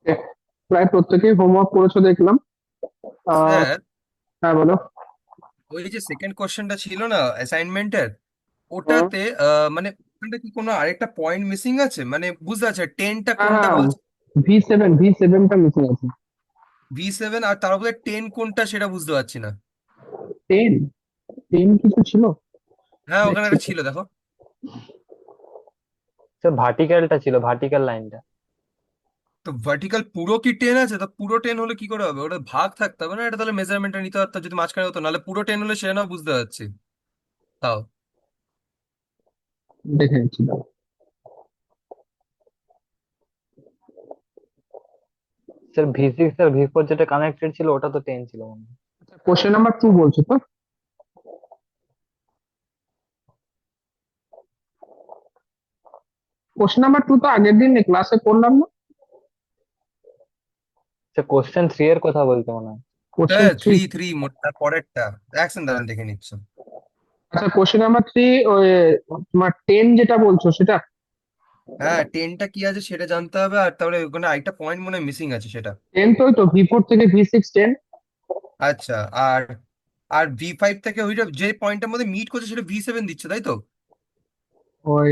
এ, প্রায় প্রত্যেকেই হোমওয়ার্ক করেছো দেখলাম। আহ স্যার, হ্যাঁ, বলো। ওই যে সেকেন্ড কোশ্চেনটা ছিল না অ্যাসাইনমেন্টের, হুম। ওটাতে মানে ওখানটা কি কোনো আরেকটা পয়েন্ট মিসিং আছে? মানে বুঝতে পারছি টেনটা হ্যাঁ, কোনটা হ্যাঁ, বলছে? ভি সেভেনটা মিসিং আছে। V7, আর তার উপরে টেন কোনটা সেটা বুঝতে পারছি না। টেন, টেন কিছু ছিল, হ্যাঁ, ওখানে দেখছি একটা তো। ছিল, দেখো। স্যার ভার্টিক্যালটা ছিল, ভার্টিক্যাল লাইনটা। তো ভার্টিক্যাল পুরো কি টেন আছে? তো পুরো টেন হলে কি করে হবে? ওটা ভাগ থাকতে হবে না? এটা তাহলে মেজারমেন্টটা নিতে পারতো যদি মাঝখানে হতো, নাহলে পুরো টেন হলে সেটা না বুঝতে পারছি। তাও দেখে নিচ্ছি, দাও। স্যার V6 আর V4 যেটা কানেক্টেড ছিল ওটা তো 10 ছিল মনে হয়। কোশ্চেন নাম্বার 2 বলছো তো? কোশ্চেন নাম্বার 2 তো আগের দিন ক্লাসে করলাম না। স্যার কোশ্চেন 3 এর কথা বলতে মনে হয়। কোশ্চেন হ্যাঁ, থ্রি। থ্রি থ্রি তার পরেরটা। অ্যাকশন দাঁড়ান দেখে নিচ্ছ। আচ্ছা, কোশ্চেন নাম্বার 3, ওই তোমার 10 যেটা বলছো সেটা। হ্যাঁ, টেনটা কি আছে সেটা জানতে হবে, আর তাহলে ওখানে আরেকটা পয়েন্ট মনে হয় মিসিং আছে সেটা। 10 তো ওই তো ভি4 থেকে ভি6 10। আচ্ছা। আর আর V5 থেকে ওইটা যে পয়েন্টের মধ্যে মিট করছে সেটা V7 দিচ্ছে, তাই তো? ওই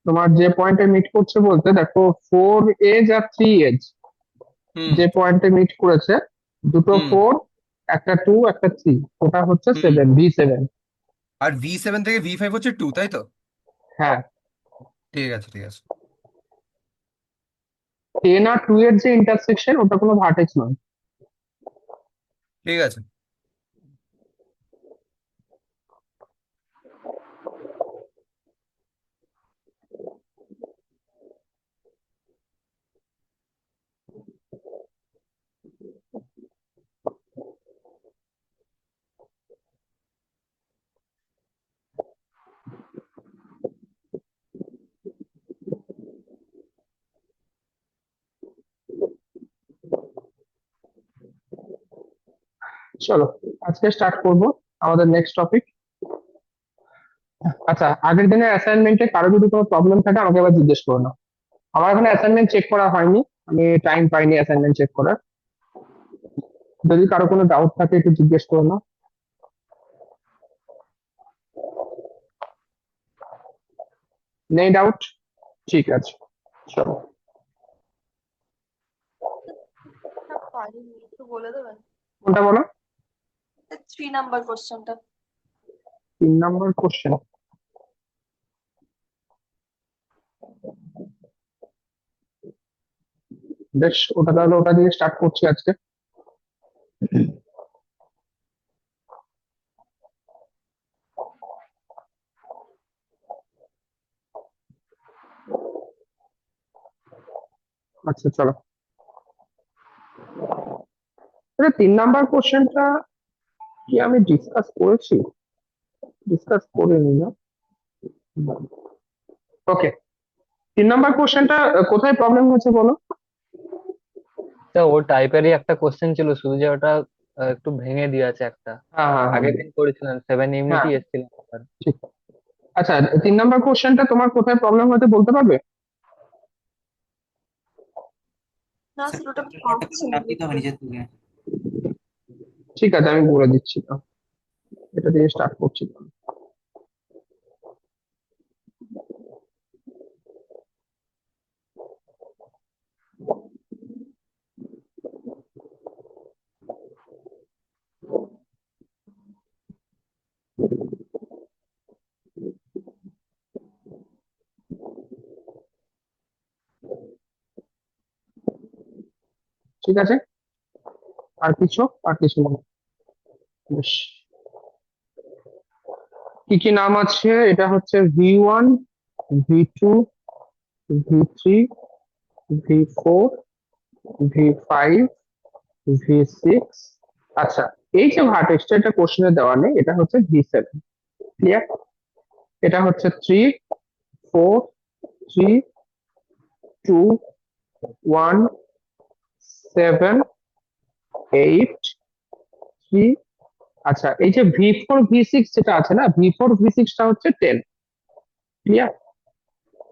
তোমার যে পয়েন্টে মিট করছে বলতে দেখো, 4 এজ আর 3 এজ হুম। যে পয়েন্টে মিট করেছে, দুটো হুম। 4, একটা 2, একটা 3, ওটা হচ্ছে হুম। 7, ভি7। আর V7 থেকে V5 হচ্ছে 2, তাই তো? হ্যাঁ। ঠিক আছে, ঠিক আছে। 10 আর 2 এর যে ইন্টারসেকশন, ওটা কোনো ভার্টেক্স নয়। ঠিক আছে। চলো, আজকে স্টার্ট করব আমাদের নেক্সট টপিক। আচ্ছা, আগের দিনের অ্যাসাইনমেন্টে কারো যদি কোনো প্রবলেম থাকে আমাকে আবার জিজ্ঞেস করো না। আমার এখন অ্যাসাইনমেন্ট চেক করা হয়নি, আমি টাইম পাইনি অ্যাসাইনমেন্ট চেক করার। যদি কারো কোনো ডাউট থাকে একটু জিজ্ঞেস করো না। নেই ডাউট? ঠিক আছে, চলো। না, পারিনি, একটু বলে দেবেন? কোনটা বলো? 3 নাম্বার কোশ্চেনটা। 3 নম্বর কোশ্চেন। বেশ, ওটা তাহলে ওটা দিয়ে স্টার্ট করছি আজকে। আচ্ছা, চলো। 3 নম্বর কোশ্চেনটা কি আমি ডিসকাস করেছি? ডিসকাস করিনি না। ওকে, 3 নম্বর কোশ্চেনটা কোথায় প্রবলেম হয়েছে বলো? স্যার ও টাইপেরই একটা কোশ্চেন ছিল, শুধু যে ওটা একটু ভেঙে দিয়েছে একটা। হ্যাঁ, হ্যাঁ, হ্যাঁ, আগের দিন করেছিলাম, 7 ইউনিটই হ্যাঁ, এসেছিল আমার। ঠিক। আচ্ছা, 3 নম্বর কোশ্চেনটা তোমার কোথায় প্রবলেম হয়েছে বলতে পারবে? না স্যার, ওটা পাচ্ছি না লিখতে। ঠিক আছে, আমি বলে দিচ্ছি তো। এটা দিয়ে স্টার্ট করছি তো। ঠিক আছে, আর কিছু, আর কিছু না। বেশ। কি কি নাম আছে? এটা হচ্ছে ভি1, ভি2, ভি3, ভি4, ভি5, ভি6। আচ্ছা, এই যে ভার্টেক্সটা, এটা কোশ্চেনে দেওয়া নেই, এটা হচ্ছে ভি7। ক্লিয়ার? এটা হচ্ছে 3, 4, 3, 2, 1, 7, 8, 3। আচ্ছা, এই যে ভি4 ভি6 যেটা আছে না, ভি4 ভি6টা হচ্ছে 10। ক্লিয়ার?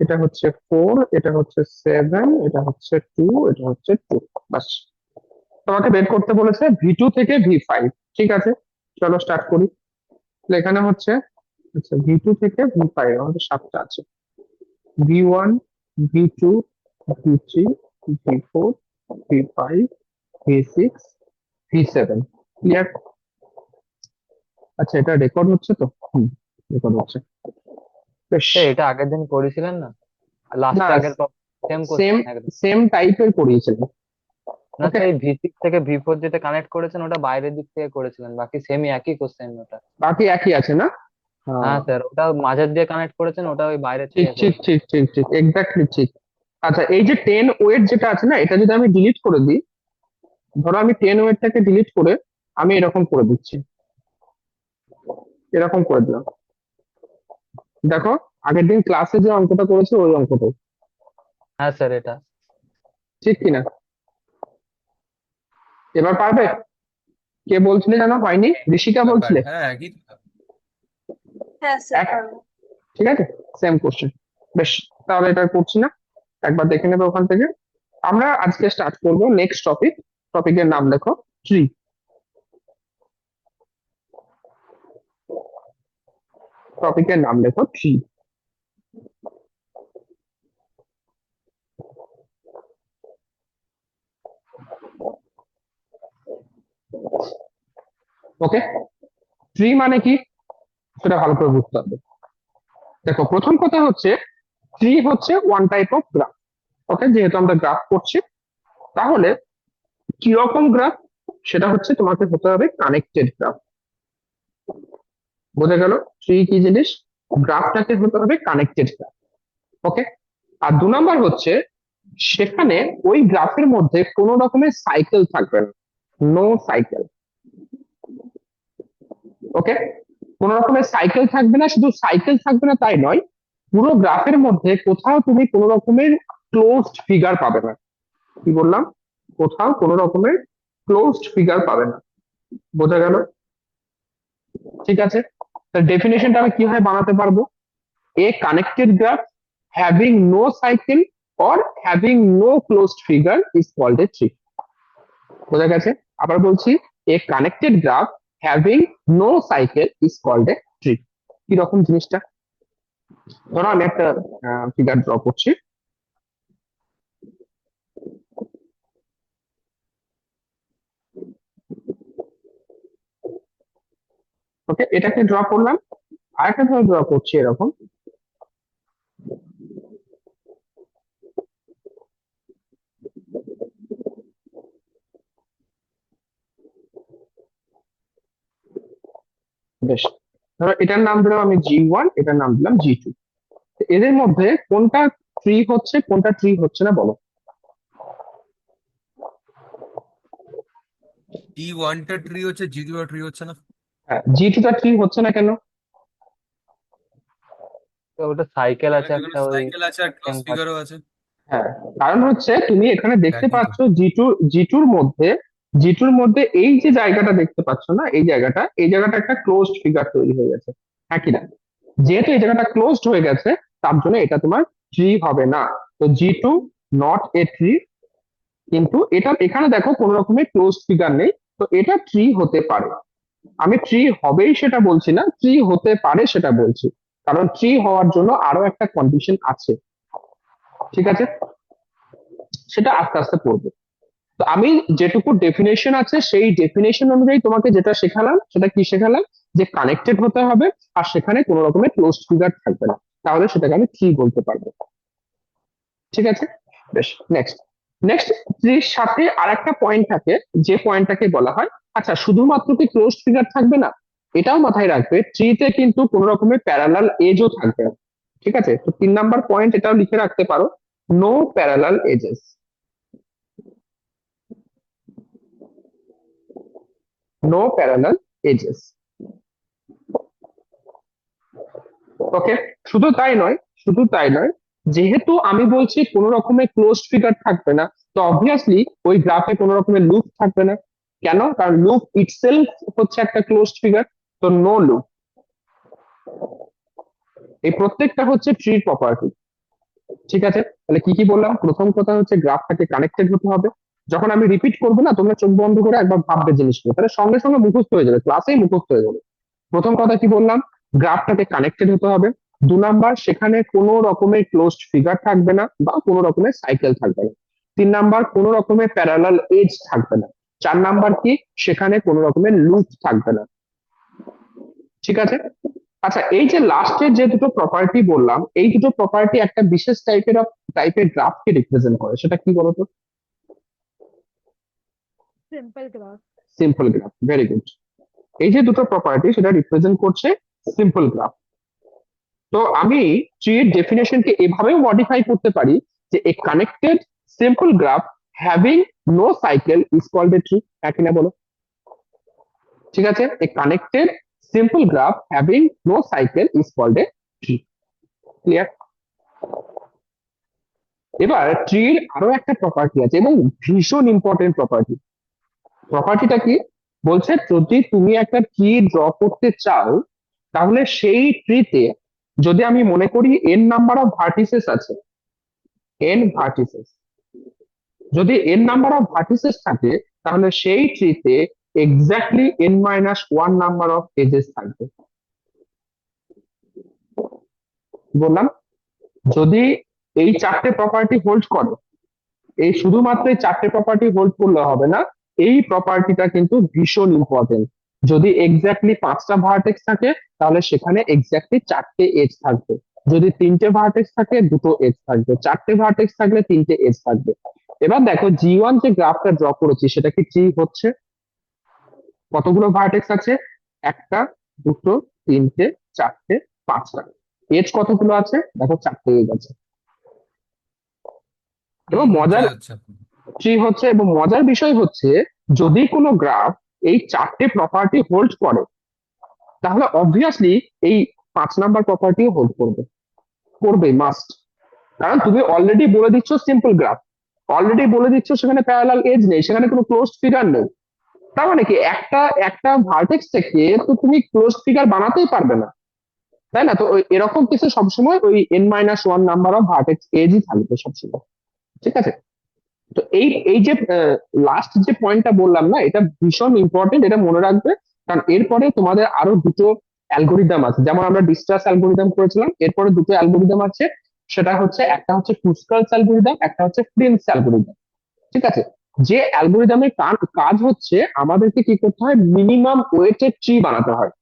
এটা হচ্ছে 4, এটা হচ্ছে 7, এটা হচ্ছে 2, এটা হচ্ছে 2। বাস, তোমাকে বের করতে বলেছে V2 থেকে V5। ঠিক আছে, চলো স্টার্ট করি। তাহলে এখানে হচ্ছে, আচ্ছা V2 থেকে V5 আমাদের 7টা আছে। V1, V2, V3, V4, V5, V6, V7। Clear? আচ্ছা, এটা রেকর্ড হচ্ছে তো? হুম, রেকর্ড হচ্ছে। বেশ। এটা আগের দিন করেছিলেন না, না, লাস্টে আগের সেম সেম কোশ্চেন একদম। সেম টাইপের করিয়েছিলেন। না ওকে, স্যার, এই V6 থেকে V4 যেটা কানেক্ট করেছেন ওটা বাইরের দিক থেকে করেছিলেন, বাকি সেমই একই কোশ্চেন ওটা। বাকি একই আছে না? হ্যাঁ হ্যাঁ, স্যার, ওটা মাঝের দিয়ে কানেক্ট করেছেন, ওটা ওই বাইরের ঠিক থেকে ঠিক করেছেন। ঠিক ঠিক ঠিক, এক্স্যাক্টলি ঠিক। আচ্ছা, এই যে 10 ওয়েট যেটা আছে না, এটা যদি আমি ডিলিট করে দিই, ধরো আমি 10 ওয়েটটাকে ডিলিট করে আমি এরকম করে দিচ্ছি, এরকম করে দিলাম। দেখো, আগের দিন ক্লাসে যে অঙ্কটা করেছে ওই অঙ্কটাই। হ্যাঁ স্যার, এটা ঠিক কিনা? এবার পারবে? কে বলছিলে জানো হয়নি? ঋষিকা ব্যাপার, বলছিলে। হ্যাঁ একই তো। হ্যাঁ স্যার এক, পারবো। ঠিক আছে, সেম কোশ্চেন। বেশ, তাহলে এটা করছি না, একবার দেখে নেবে ওখান থেকে। আমরা আজকে স্টার্ট করব নেক্সট টপিক। টপিকের নাম লেখো ট্রি। টপিকের নাম লেখো ট্রি। ওকে, ট্রি মানে কি সেটা ভালো করে বুঝতে হবে। দেখো, প্রথম কথা হচ্ছে ট্রি হচ্ছে ওয়ান টাইপ অফ গ্রাফ। ওকে, যেহেতু আমরা গ্রাফ করছি, তাহলে কিরকম গ্রাফ সেটা হচ্ছে তোমাকে হতে হবে কানেক্টেড গ্রাফ। বোঝা গেল ট্রি কি জিনিস? গ্রাফটাকে হতে হবে কানেক্টেড গ্রাফ। ওকে, আর 2 নাম্বার হচ্ছে সেখানে ওই গ্রাফের মধ্যে কোনো রকমের সাইকেল থাকবে না, নো সাইকেল। ওকে, কোনো রকমের সাইকেল থাকবে না, শুধু সাইকেল থাকবে না তাই নয়, পুরো গ্রাফের মধ্যে কোথাও তুমি কোনো রকমের ক্লোজড ফিগার পাবে না। কি বললাম? কোথাও কোনো রকমের ক্লোজড ফিগার পাবে না। বোঝা গেল? ঠিক আছে, তার ডেফিনেশনটা আমি কিভাবে বানাতে পারবো? A connected graph having no cycle or having no closed figure is called a tree. বোঝা গেছে? আবার বলছি, a connected graph having no cycle is called a tree. কিরকম জিনিসটা? ধরো আমি একটা ফিগার ড্র করছি। ওকে, এটাকে ড্র করলাম, আরেকটা ভাবে ড্র করছি এরকম। বেশ, ধরো এটার নাম দিলাম আমি G1, এটার নাম দিলাম G2। এদের মধ্যে কোনটা ট্রি হচ্ছে, কোনটা ট্রি হচ্ছে না বলো? T1 টা ট্রি হচ্ছে, G2 ট্রি হচ্ছে না। হ্যাঁ, G2টা ট্রি হচ্ছে না কেন? তো ওটা সাইকেল কেন আছে কি, ওখানে একটা, ওই সাইকেল আছে আর ক্রস temper। ফিগারও আছে। হ্যাঁ, কারণ হচ্ছে তুমি এখানে দেখতে একই তো। পাচ্ছ জি টুর মধ্যে এই যে জায়গাটা দেখতে পাচ্ছ না, এই জায়গাটা একটা ক্লোজড ফিগার তৈরি হয়ে গেছে। হ্যাঁ কি না? যেহেতু এই জায়গাটা ক্লোজড হয়ে গেছে, তার জন্য এটা তোমার ট্রি হবে না। তো G2 নট এ ট্রি। কিন্তু এটা এখানে দেখো কোনো রকমের ক্লোজড ফিগার নেই, তো এটা ট্রি হতে পারে। আমি ট্রি হবেই সেটা বলছি না, ট্রি হতে পারে সেটা বলছি। কারণ ট্রি হওয়ার জন্য আরো একটা কন্ডিশন আছে। ঠিক আছে, সেটা আস্তে আস্তে পড়বে। তো আমি যেটুকু ডেফিনেশন আছে সেই ডেফিনেশন অনুযায়ী তোমাকে যেটা শেখালাম, সেটা কি শেখালাম? যে কানেক্টেড হতে হবে, আর সেখানে কোনো রকমের ক্লোজড ফিগার থাকবে না, তাহলে সেটাকে আমি ট্রি বলতে পারবো। ঠিক আছে, বেশ। নেক্সট, নেক্সট ট্রির সাথে আর একটা পয়েন্ট থাকে, যে পয়েন্টটাকে বলা হয়, আচ্ছা শুধুমাত্র কি ক্লোজড ফিগার থাকবে না, এটাও মাথায় রাখবে ট্রিতে কিন্তু কোনো রকমের প্যারালাল এজও থাকবে না। ঠিক আছে, তো 3 নাম্বার পয়েন্ট এটাও লিখে রাখতে পারো, no parallel edges. No parallel edges. Okay, শুধু তাই নয়, শুধু তাই নয়, যেহেতু আমি বলছি কোনো রকমের ক্লোজড ফিগার থাকবে না, তো অবভিয়াসলি ওই গ্রাফে কোনো রকমের লুপ থাকবে না। কেন? কারণ লুপ ইটসেলফ হচ্ছে একটা ক্লোজড ফিগার। তো নো লুপ। এই প্রত্যেকটা হচ্ছে ট্রির প্রপার্টি। ঠিক আছে, তাহলে কি কি বললাম? প্রথম কথা হচ্ছে গ্রাফটাকে কানেক্টেড হতে হবে। যখন আমি রিপিট করবো না, তোমরা চোখ বন্ধ করে একবার ভাববে জিনিসগুলো, তাহলে সঙ্গে সঙ্গে মুখস্থ হয়ে যাবে, ক্লাসেই মুখস্থ হয়ে যাবে। প্রথম কথা কি বললাম? গ্রাফটাকে কানেক্টেড হতে হবে। 2 নাম্বার, সেখানে কোনো রকমের ক্লোজড ফিগার থাকবে না বা কোনো রকমের সাইকেল থাকবে না। 3 নাম্বার, কোনো রকমের প্যারালাল এজ থাকবে না। 4 নাম্বার কি, সেখানে কোনো রকমের লুপ থাকবে না। ঠিক আছে। আচ্ছা, এই যে লাস্টের যে দুটো প্রপার্টি বললাম, এই দুটো প্রপার্টি একটা বিশেষ টাইপের গ্রাফকে রিপ্রেজেন্ট করে, সেটা কি বলতো? Simple graph. Simple graph, very good. এই যে দুটো প্রপার্টি সেটা রিপ্রেজেন্ট করছে সিম্পল গ্রাফ। তো আমি ট্রি এর ডেফিনেশনকে এভাবেও মডিফাই করতে পারি যে a connected simple graph having no cycle is called a tree. একই না বলো? ঠিক আছে, a connected simple graph having no cycle is called a tree. Clear? এবার ট্রির আরো একটা প্রপার্টি আছে এবং ভীষণ ইম্পর্টেন্ট প্রপার্টি। প্রপার্টিটা কি বলছে? যদি তুমি একটা ট্রি ড্র করতে চাও, তাহলে সেই ট্রিতে যদি আমি মনে করি n নাম্বার অফ ভার্টিসেস আছে, n ভার্টিসেস, যদি n নাম্বার অফ ভার্টিসেস থাকে, তাহলে সেই ট্রিতে exactly n-1 number of edges থাকবে। বললাম, যদি এই চারটে প্রপার্টি হোল্ড করে, এই শুধুমাত্র এই চারটে প্রপার্টি হোল্ড করলে হবে না, এই প্রপার্টিটা কিন্তু ভীষণ ইম্পর্টেন্ট। যদি এক্স্যাক্টলি 5টা ভার্টেক্স থাকে, তাহলে সেখানে এক্স্যাক্টলি 4টে এজ থাকবে। যদি 3টে ভার্টেক্স থাকে, 2টো এজ থাকবে। 4টে ভার্টেক্স থাকলে 3টে এজ থাকবে। এবার দেখো G1 যে গ্রাফটা ড্র করেছি, সেটা কি ট্রি হচ্ছে? কতগুলো ভার্টেক্স আছে? 1টা, 2টো, 3টে, 4টে, 5টা। এজ কতগুলো আছে? দেখো 4টে এজ আছে। এবং মজার ট্রি হচ্ছে। ট্রি হচ্ছে, এবং মজার বিষয় হচ্ছে, যদি কোনো গ্রাফ এই চারটে প্রপার্টি হোল্ড করে, তাহলে অবভিয়াসলি এই 5 নাম্বার প্রপার্টিও হোল্ড করবে, করবে মাস্ট। কারণ তুমি অলরেডি বলে দিচ্ছ সিম্পল গ্রাফ, অলরেডি বলে দিচ্ছ সেখানে প্যারালাল এজ নেই, সেখানে কোনো ক্লোজড ফিগার নেই। তার মানে কি, একটা একটা ভার্টেক্স থেকে তো তুমি ক্লোজড ফিগার বানাতেই পারবে না, তাই না? তো এরকম কিছু সবসময় ওই n-1 নাম্বার অফ ভার্টেক্স এজই থাকবে সবসময়। ঠিক আছে। তো এই এই যে লাস্ট যে পয়েন্টটা বললাম না, এটা ভীষণ ইম্পর্টেন্ট, এটা মনে রাখবে। কারণ এরপরে তোমাদের আরো দুটো অ্যালগোরিদম আছে, যেমন আমরা ডিস্ট্রাস অ্যালগোরিদম করেছিলাম, এরপরে দুটো অ্যালগোরিদম আছে। সেটা হচ্ছে, একটা হচ্ছে ক্রুস্কালস অ্যালগোরিদম, একটা হচ্ছে প্রিন্স অ্যালগোরিদম। ঠিক আছে। যে অ্যালগোরিদমের কাজ হচ্ছে আমাদেরকে কি করতে হয়, মিনিমাম ওয়েটেড ট্রি বানাতে হয়।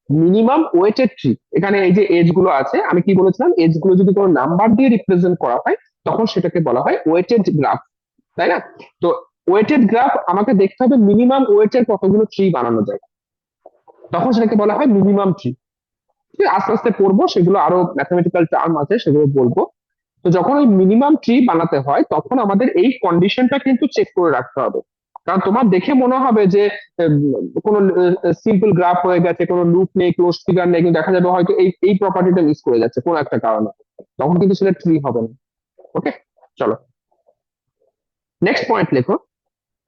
মিনিমাম ওয়েটেড ট্রি, এখানে এই যে এজ গুলো আছে, আমি কি বলেছিলাম, এজ গুলো যদি কোনো নাম্বার দিয়ে রিপ্রেজেন্ট করা হয়, তখন সেটাকে বলা হয় ওয়েটেড গ্রাফ, তাই না? তো ওয়েটেড গ্রাফ আমাকে দেখতে হবে মিনিমাম ওয়েটের কতগুলো ট্রি বানানো যায়, তখন সেটাকে বলা হয় মিনিমাম ট্রি। ঠিক আছে, আস্তে আস্তে পড়বো সেগুলো, আরো ম্যাথমেটিক্যাল টার্ম আছে সেগুলো বলবো। তো যখন ওই মিনিমাম ট্রি বানাতে হয়, তখন আমাদের এই কন্ডিশনটা কিন্তু চেক করে রাখতে হবে। কারণ তোমার দেখে মনে হবে যে কোনো সিম্পল গ্রাফ হয়ে গেছে, কোনো লুপ নেই, ক্লোজ ফিগার নেই, কিন্তু দেখা যাবে হয়তো এই এই প্রপার্টিটা মিস করে যাচ্ছে কোনো একটা কারণে, তখন কিন্তু সেটা ট্রি হবে না। ওকে, চলো নেক্সট পয়েন্ট লেখো।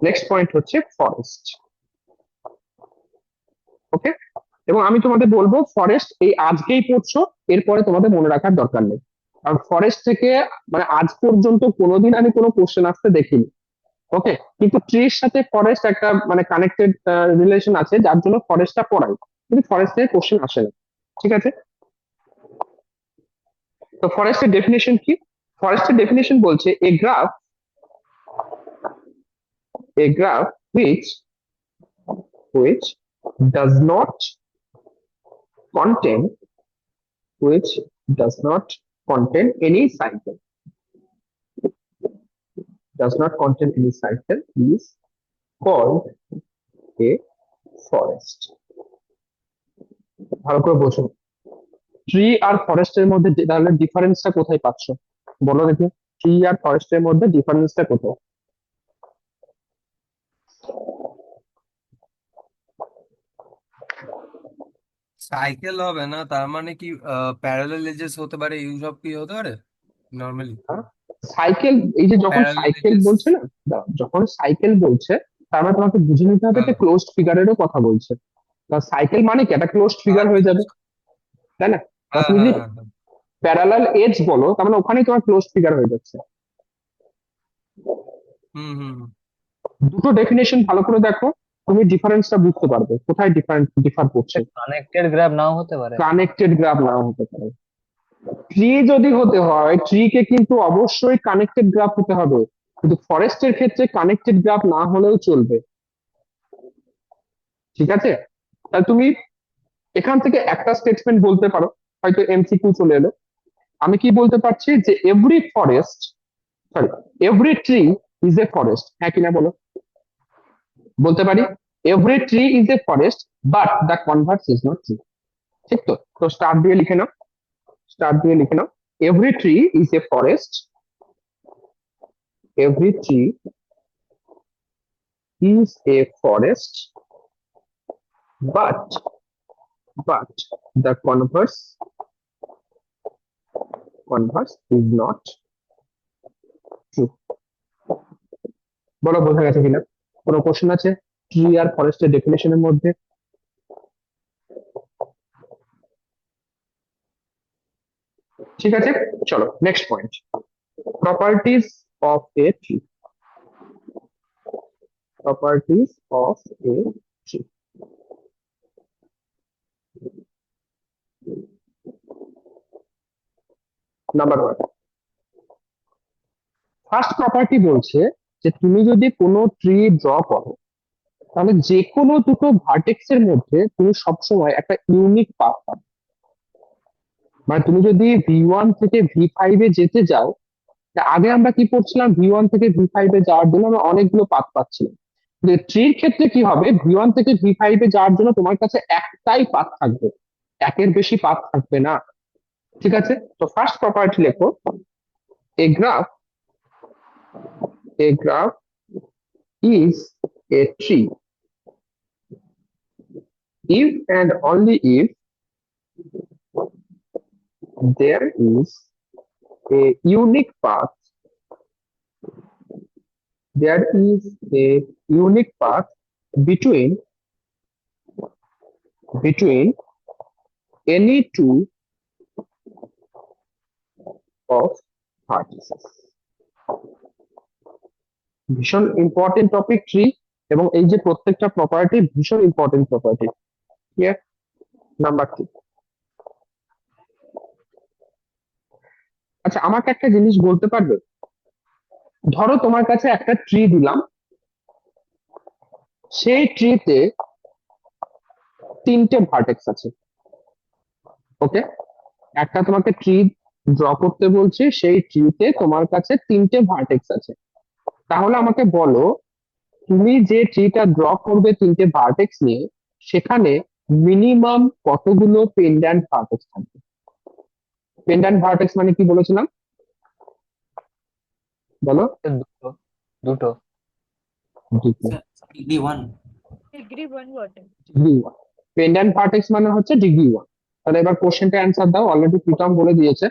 নেক্সট পয়েন্ট হচ্ছে ফরেস্ট। ওকে, এবং আমি তোমাদের বলবো ফরেস্ট এই আজকেই পড়ছো, এরপরে তোমাদের মনে রাখার দরকার নেই। কারণ ফরেস্ট থেকে মানে আজ পর্যন্ত কোনোদিন আমি কোনো কোশ্চেন আসতে দেখিনি। ওকে, কিন্তু ট্রির সাথে ফরেস্ট একটা মানে কানেক্টেড রিলেশন আছে, যার জন্য ফরেস্টটা পড়াই, কিন্তু ফরেস্ট থেকে কোশ্চেন আসে না। ঠিক আছে। তো ফরেস্টের ডেফিনেশন কি? ফরেস্টের ডেফিনেশন বলছে, এ graph which does not contain which does not contain any cycle, does not contain any cycle is called a forest. ভালো করে বোঝো, ট্রি আর ফরেস্টের মধ্যে তাহলে ডিফারেন্সটা কোথায় পাচ্ছ? বলো দেখি, ট্রি আর ফরেস্টের মধ্যে ডিফারেন্সটা কোথায়? সাইকেল হবে না তার মানে কি? প্যারালাল এজেস হতে পারে, এইসব কি হতে পারে নর্মালি? সাইকেল, এই যে যখন প্যারালাল সাইকেল এজেস। বলছে না, দাঁড়াও, যখন সাইকেল বলছে, তার মানে তোমাকে বুঝে নিতে হবে যে ক্লোজড ফিগারেরও কথা বলছে। সাইকেল মানে কি, একটা ক্লোজড ফিগার হয়ে যাবে, তাই না? হ্যাঁ তুমি হ্যাঁ যদি হ্যাঁ হ্যাঁ। প্যারালাল এজ বলো, তার মানে ওখানেই তোমার ক্লোজ ফিগার হয়ে যাচ্ছে। হুম হুম হুম। দুটো ডেফিনেশন ভালো করে দেখো, তুমি ডিফারেন্সটা বুঝতে পারবে কোথায় ডিফার করছে। কানেক্টেড গ্রাফ নাও হতে পারে। কানেক্টেড গ্রাফ নাও হতে পারে। ট্রি যদি হতে হয়, ট্রি কে কিন্তু অবশ্যই কানেক্টেড গ্রাফ হতে হবে, কিন্তু ফরেস্টের ক্ষেত্রে কানেক্টেড গ্রাফ না হলেও চলবে। ঠিক আছে, তাহলে তুমি এখান থেকে একটা স্টেটমেন্ট বলতে পারো, হয়তো এমসিকিউ চলে এলো। আমি কি বলতে পারছি যে every forest, sorry, every tree is a forest, হ্যাঁ কিনা বলো? বলতে পারি every tree is a forest, but the Converse is not true. ঠিক তো? তো স্টার দিয়ে লিখে নাও, স্টার দিয়ে লিখে নাও, every tree is a forest, every tree is a forest, but the converse is not true. বলো বোঝা গেছে কিনা? কোনো কোশ্চেন আছে ট্রি আর ফরেস্টের ডেফিনেশনের মধ্যে? ঠিক আছে, চলো next point, properties of a tree. Properties of a tree, number one, first property বলছে যে তুমি যদি কোনো ট্রি ড্র করো, তাহলে যে কোনো দুটো ভার্টেক্স এর মধ্যে তুমি সবসময় একটা ইউনিক পাথ পাবে। মানে তুমি যদি V1 থেকে V5 এ যেতে যাও, তা আগে আমরা কি করছিলাম, V1 থেকে V5 এ যাওয়ার জন্য আমরা অনেকগুলো পাথ পাচ্ছিলাম। কিন্তু ট্রির ক্ষেত্রে কি হবে, V1 থেকে V5 এ যাওয়ার জন্য তোমার কাছে একটাই পাথ থাকবে, একের বেশি পাথ থাকবে না। ঠিক আছে, তো ফার্স্ট প্রপার্টি লেখো, এ graph, A graph is a tree if and only if there is a unique path, there is a unique path between any two of vertices. ভীষণ ইম্পর্টেন্ট টপিক ট্রি, এবং এই যে প্রত্যেকটা প্রপার্টি ভীষণ important property. Clear? Number 2, আচ্ছা আমাকে একটা জিনিস বলতে পারবে, ধরো তোমার কাছে একটা ট্রি দিলাম, সেই ট্রিতে তিনটে ভার্টেক্স আছে। ওকে, একটা তোমাকে ট্রি ড্র করতে বলছি, সেই ট্রিতে তোমার কাছে তিনটে ভার্টেক্স আছে। তাহলে আমাকে বলো, তুমি যে ট্রিটা ড্র করবে তিনটে ভার্টেক্স নিয়ে, সেখানে মিনিমাম কতগুলো পেন্ড্যান্ট ভার্টেক্স থাকবে? পেন্ড্যান্ট ভার্টেক্স মানে কি বলেছিলাম বলো? দুটো দুটো ডিগ্রি ওয়ান। ডিগ্রি ওয়ান বটে। ডিগ্রি ওয়ান, পেন্ড্যান্ট ভার্টেক্স মানে হচ্ছে ডিগ্রি ওয়ান। তাহলে এবার কোশ্চেনটা অ্যান্সার দাও, অলরেডি প্রীতম বলে দিয়েছে।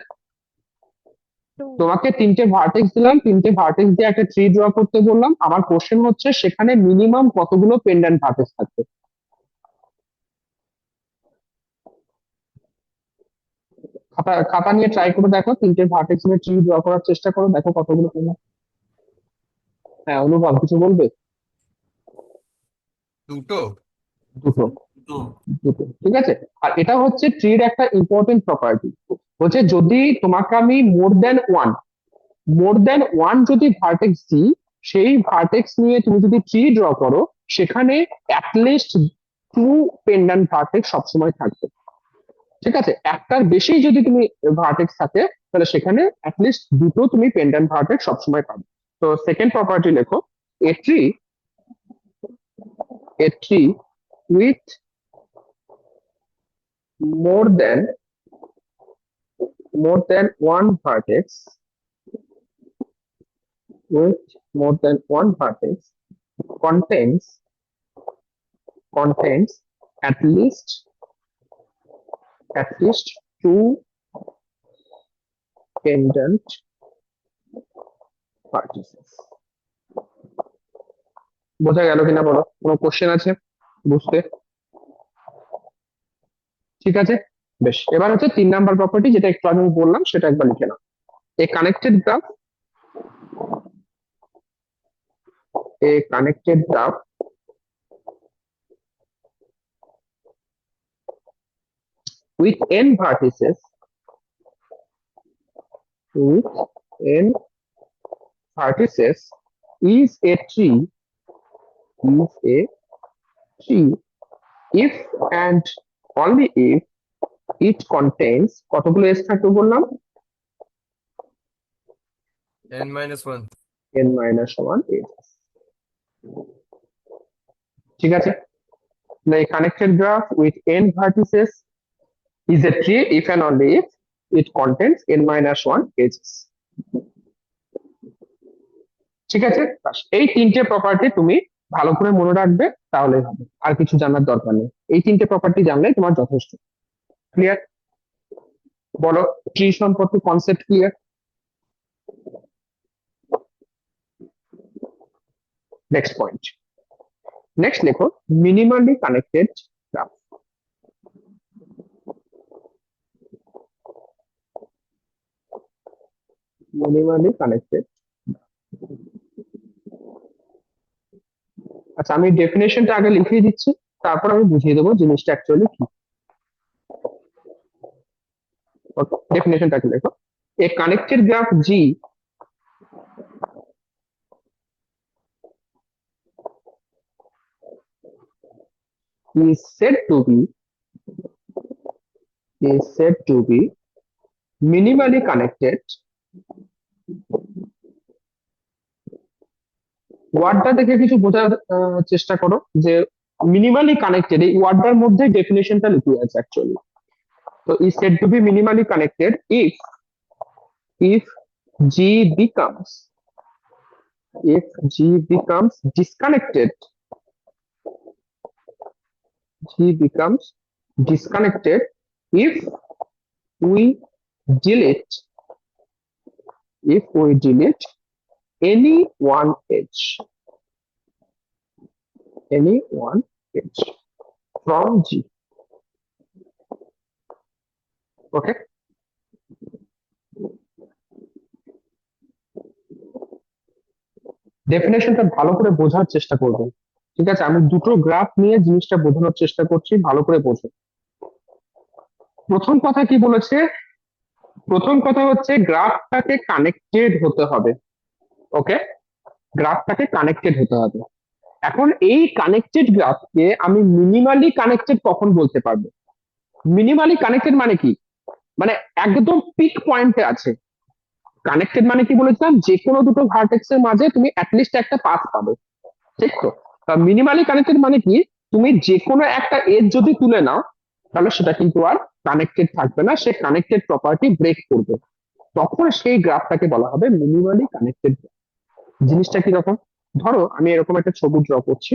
টু। তোমাকে তিনটে ভার্টেক্স দিলাম, তিনটে ভার্টেক্স দিয়ে একটা ট্রি ড্র করতে বললাম, আমার কোশ্চেন হচ্ছে সেখানে মিনিমাম কতগুলো পেন্ড্যান্ট ভার্টেক্স থাকবে? খাতা খাতা নিয়ে ট্রাই করে দেখো, তিনটে ভার্টেক্স নিয়ে ট্রি ড্র করার চেষ্টা করো, দেখো কতগুলো পেন্ড্যান্ট। হ্যাঁ অনুভব কিছু বলবে? দুটো। দুটো, তো দুটো, ঠিক আছে। আর এটা হচ্ছে ট্রির একটা ইম্পর্টেন্ট প্রপার্টি, বলছে যদি তোমাকে আমি মোর দেন ওয়ান যদি ভার্টেক্স দিই, সেই ভার্টেক্স নিয়ে তুমি যদি ট্রি ড্র করো, সেখানে অ্যাটলিস্ট টু পেন্ডান্ট ভার্টেক্স সবসময় থাকবে। ঠিক আছে, একটার বেশি যদি তুমি ভার্টেক্স থাকে, তাহলে সেখানে অ্যাটলিস্ট দুটো তুমি পেন্ডান্ট ভার্টেক্স সবসময় পাবে। তো সেকেন্ড প্রপার্টি লেখো, a tree with more than one vertex, with more than one vertex contains at least two pendant vertices. বোঝা গেল কিনা বলো? কোনো কোশ্চেন আছে বুঝতে? ঠিক আছে, বেশ, এবার হচ্ছে 3 নাম্বার প্রপার্টি, যেটা একটু আগে আমি বললাম সেটা একবার লিখে নাও। A connected graph with n vertices with n vertices is a tree if and only if it contains কতগুলো s থাকবে বললাম? n-1 n-1 edges। ঠিক আছে, the connected graph with n vertices is a tree if and only if it contains n-1 edges। ঠিক আছে, বাস, এই 3টে property তুমি ভালো করে মনে রাখবে, তাহলে হবে, আর কিছু জানার দরকার নেই। এই 3টে প্রপার্টি জানলে তোমার যথেষ্ট। ক্লিয়ার? বলো, ট্রি সম্পর্কে concept clear? Next point, next লেখো minimally connected graph. Minimally connected, আচ্ছা আমি ডেফিনেশনটা আগে লিখিয়ে দিচ্ছি, তারপর আমি বুঝিয়ে দেবো জিনিসটা অ্যাকচুয়ালি কি। ডেফিনেশনটা কি লেখো, a connected graph G is said to be minimally connected। ওয়ার্ডটা দেখে কিছু বোঝার চেষ্টা করো যে মিনিমালি কানেক্টেড এই ওয়ার্ডটার মধ্যে ডেফিনেশনটা লুকিয়ে আছে অ্যাকচুয়ালি। তো is said to be minimally connected if g becomes disconnected, if we delete any one edge from G। ওকে, ডেফিনেশনটা ভালো করে বোঝার চেষ্টা করবেন। ঠিক আছে, আমি দুটো গ্রাফ নিয়ে জিনিসটা বোঝানোর চেষ্টা করছি, ভালো করে বোঝো। প্রথম কথা কি বলেছে? প্রথম কথা হচ্ছে গ্রাফটাকে কানেক্টেড হতে হবে। ওকে, গ্রাফটাকে কানেক্টেড হতে হবে। এখন এই কানেক্টেড গ্রাফকে আমি মিনিমালি কানেক্টেড কখন বলতে পারবো? মিনিমালি কানেক্টেড মানে কি? মানে একদম পিক পয়েন্টে আছে। কানেক্টেড মানে কি বলেছিলাম, যে কোনো দুটো ভার্টেক্স এর মাঝে তুমি অ্যাটলিস্ট একটা পাথ পাবে, ঠিক তো? মিনিমালি কানেক্টেড মানে কি, তুমি যে কোনো একটা এজ যদি তুলে নাও তাহলে সেটা কিন্তু আর কানেক্টেড থাকবে না, সে কানেক্টেড প্রপার্টি ব্রেক করবে, তখন সেই গ্রাফটাকে বলা হবে মিনিমালি কানেক্টেড। জিনিসটা কিরকম? ধরো আমি এরকম একটা ছবি ড্র করছি,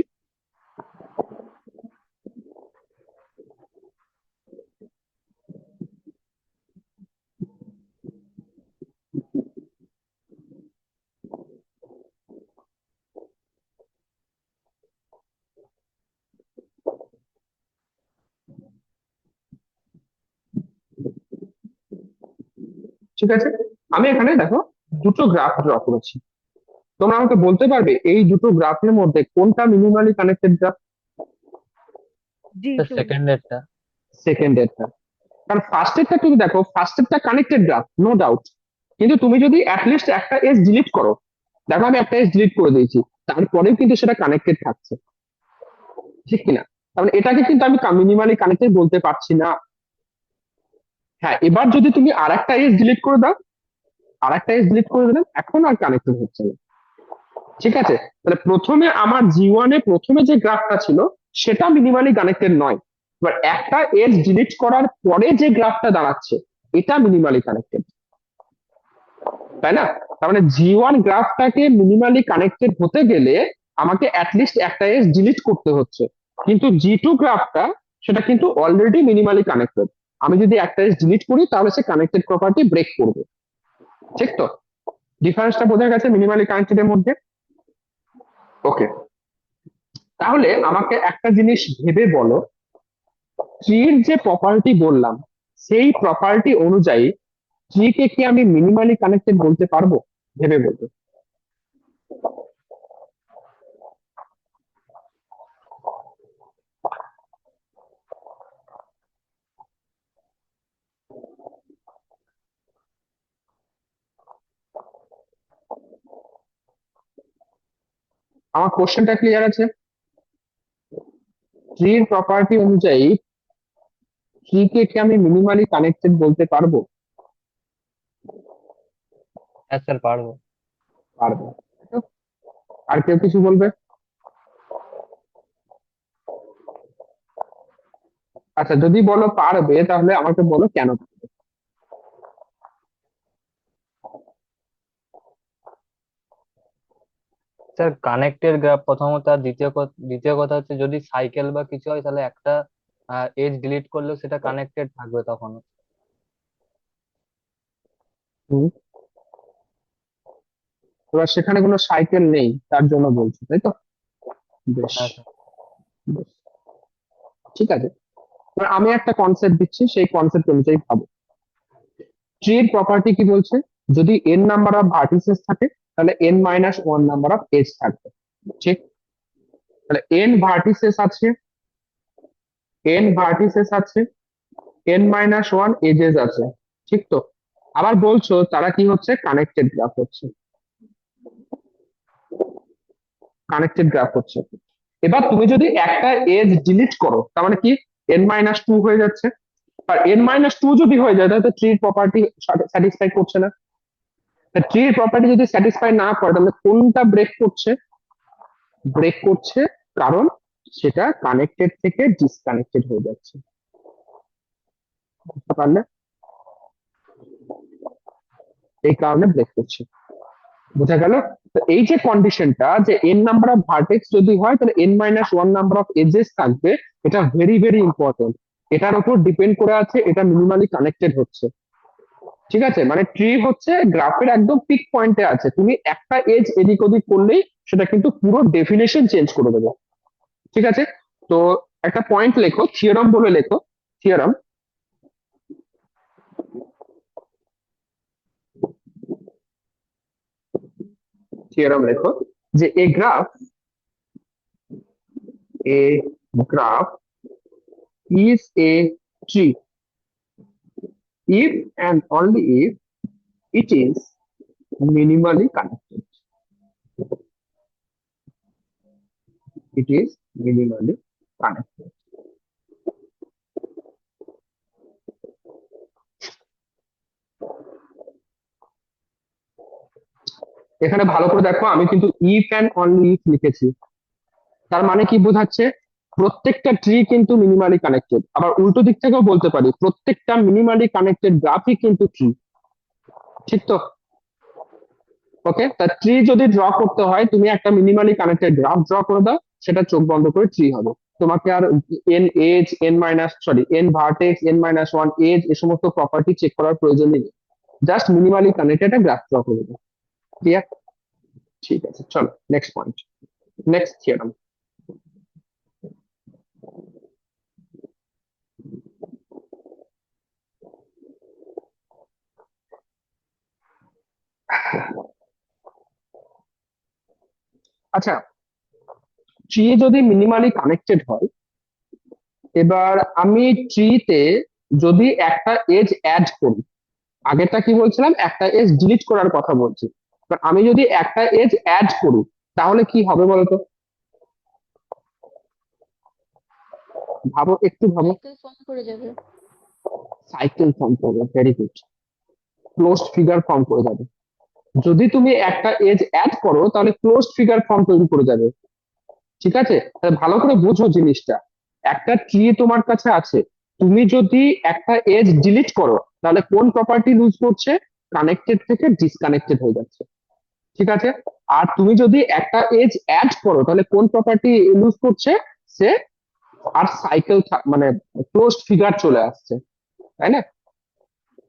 ঠিক আছে? আমি এখানে দেখো দুটো গ্রাফ ড্র করেছি, তোমরা আমাকে বলতে পারবে এই দুটো গ্রাফের মধ্যে কোনটা মিনিমালি কানেক্টেড গ্রাফ? G2. সেকেন্ডেরটা। সেকেন্ডেরটা, কারণ ফার্স্টেরটা তুমি দেখো, ফার্স্টেরটা কানেক্টেড গ্রাফ নো ডাউট, কিন্তু তুমি যদি অ্যাটলিস্ট একটা এজ ডিলিট করো, দেখো আমি একটা এজ ডিলিট করে দিয়েছি, তারপরেও কিন্তু সেটা কানেক্টেড থাকছে, ঠিক কিনা? তার মানে এটাকে কিন্তু আমি মিনিমালি কানেক্টেড বলতে পারছি না। হ্যাঁ, এবার যদি তুমি আরেকটা এজ ডিলিট করে দাও, দিলাম, এখন আর কানেক্টেড হচ্ছে না। ঠিক আছে, তাহলে প্রথমে আমার জি1 এ প্রথমে যে গ্রাফটা ছিল সেটা মিনিমালি কানেক্টেড নয়, এবার একটা এজ ডিলিট করার পরে যে গ্রাফটা দাঁড়াচ্ছে এটা মিনিমালি কানেক্টেড, তাই না? তার মানে জি1 গ্রাফটাকে মিনিমালি কানেক্টেড হতে গেলে আমাকে অ্যাটলিস্ট একটা এজ ডিলিট করতে হচ্ছে, কিন্তু জি2 গ্রাফটা সেটা কিন্তু অলরেডি মিনিমালি কানেক্টেড, আমি যদি একটা এজ ডিলিট করি তাহলে সে কানেক্টেড প্রপার্টি ব্রেক করবে, ঠিক তো? ডিফারেন্সটা বোঝা গেছে মিনিমালি কানেক্টেড এর মধ্যে? ওকে, তাহলে আমাকে একটা জিনিস ভেবে বলো, ট্রির যে প্রপার্টি বললাম সেই প্রপার্টি অনুযায়ী ট্রি কে কি আমি মিনিমালি কানেক্টেড বলতে পারবো? ভেবে বলবো। আমার কোশ্চেনটা ক্লিয়ার আছে? ট্রির প্রপার্টি অনুযায়ী ট্রি কে কি আমি মিনিমালি কানেক্টেড বলতে পারবো? হ্যাঁ স্যার, পারবো। পারবো। আর কেউ কিছু বলবে? আচ্ছা, যদি বলো পারবে তাহলে আমাকে বলো কেন পারবে। স্যার কানেক্টেড গ্রাফ প্রথমত, আর দ্বিতীয় কথা হচ্ছে যদি সাইকেল বা কিছু হয় তাহলে একটা এজ ডিলিট করলেও সেটা কানেক্টেড থাকবে তখন। হুম, এবার সেখানে কোনো সাইকেল নেই তার জন্য বলছি, তাই তো? বেশ, হ্যাঁ স্যার। বেশ, ঠিক আছে। এবার আমি একটা কনসেপ্ট দিচ্ছি, সেই কনসেপ্ট অনুযায়ী ভাবো। ট্রির প্রপার্টি কি বলছে? যদি n নাম্বার অফ ভার্টিসেস থাকে তাহলে n-1 নাম্বার অফ এজ থাকবে, ঠিক? তাহলে n ভার্টিসেস আছে, n-1 এজেস আছে, ঠিক তো? আবার বলছো তারা কি হচ্ছে? কানেক্টেড গ্রাফ হচ্ছে, কানেক্টেড গ্রাফ হচ্ছে। এবার তুমি যদি একটা এজ ডিলিট করো তার মানে কি n-2 হয়ে যাচ্ছে। আর n-2 যদি হয়ে যায় তাহলে ট্রির প্রপার্টি স্যাটিসফাই করছে না। ট্রির প্রপার্টি যদি স্যাটিসফাই না করে তাহলে কোনটা ব্রেক করছে? ব্রেক করছে কারণ সেটা কানেক্টেড থেকে ডিসকানেক্টেড হয়ে যাচ্ছে, বুঝতে পারলে? এই কারণে ব্রেক করছে, বোঝা গেল? তো এই যে কন্ডিশনটা যে n নাম্বার অফ ভার্টেক্স যদি হয় তাহলে n-1 নাম্বার অফ এজেস থাকবে, এটা ভেরি ভেরি ইম্পর্টেন্ট। এটার উপর ডিপেন্ড করে আছে এটা মিনিমালি কানেক্টেড হচ্ছে, ঠিক আছে? মানে ট্রি হচ্ছে গ্রাফের একদম পিক পয়েন্টে আছে, তুমি একটা এজ এদিক ওদিক করলেই সেটা কিন্তু পুরো ডেফিনেশন চেঞ্জ করে দেবে, ঠিক আছে? তো একটা পয়েন্ট লেখো, থিওরাম বলে লেখো। থিওরাম, থিওরাম লেখো যে এ graph is a tree if and only if it is minimally connected. It is minimally connected. এখানে ভালো করে দেখো, আমি কিন্তু ইফ অ্যান্ড অনলি ইফ লিখেছি। তার মানে কি বোঝাচ্ছে? প্রত্যেকটা ট্রি কিন্তু মিনিমালি কানেক্টেড। আবার উল্টো দিক থেকেও বলতে পারি প্রত্যেকটা মিনিমালি কানেক্টেড গ্রাফই কিন্তু ট্রি, ঠিক তো? ওকে, তা ট্রি যদি ড্র করতে হয় তুমি একটা মিনিমালি কানেক্টেড গ্রাফ ড্র করে দাও, সেটা চোখ বন্ধ করে ট্রি হবে। তোমাকে আর এন ভার্টেক্স n-1 এজ এ সমস্ত প্রপার্টি চেক করার প্রয়োজনই নেই, জাস্ট মিনিমালি কানেক্টেড একটা গ্রাফ ড্র করে দাও। ক্লিয়ার? ঠিক আছে, চলো নেক্সট পয়েন্ট, নেক্সট থিওরাম। আচ্ছা, ট্রি যদি মিনিমালি কানেক্টেড হয়, এবার আমি ট্রিতে যদি একটা এজ অ্যাড করি, আগেরটা কি বলছিলাম? একটা এজ ডিলিট করার কথা বলছি। এবার আমি যদি একটা এজ অ্যাড করি তাহলে কি হবে বলতো? ভাবো, একটু ভাবো। সাইকেল ফর্ম করে যাবে। সাইকেল ফর্ম করবে, very good. Closed figure form করে যাবে। যদি তুমি একটা এজ অ্যাড করো তাহলে ক্লোজড ফিগার ফর্ম তৈরি করে যাবে, ঠিক আছে? তাহলে ভালো করে বুঝো জিনিসটা। একটা ট্রি তোমার কাছে আছে, তুমি যদি একটা এজ ডিলিট করো তাহলে কোন প্রপার্টি লুজ করছে? কানেক্টেড থেকে ডিসকানেক্টেড হয়ে যাচ্ছে, ঠিক আছে? আর তুমি যদি একটা এজ অ্যাড করো তাহলে কোন প্রপার্টি লুজ করছে? সে আর সাইকেল মানে ক্লোজড ফিগার চলে আসছে, তাই না?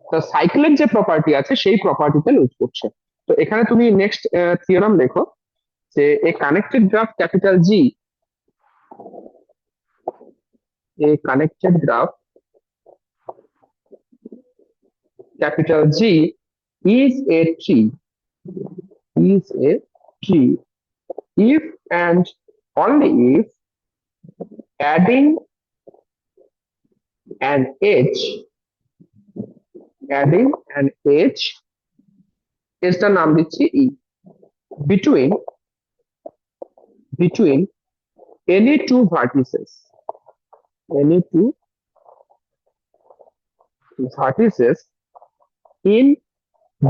তো সাইকেলের যে প্রপার্টি আছে সেই প্রপার্টিতে লুজ করছে। তো এখানে তুমি নেক্সট থিওরাম লেখো যে a connected graph capital G, a connected graph capital G is a tree, is a tree if and only if adding an edge, adding an edge এটার নাম দিচ্ছি E, between between any two vertices, any two vertices in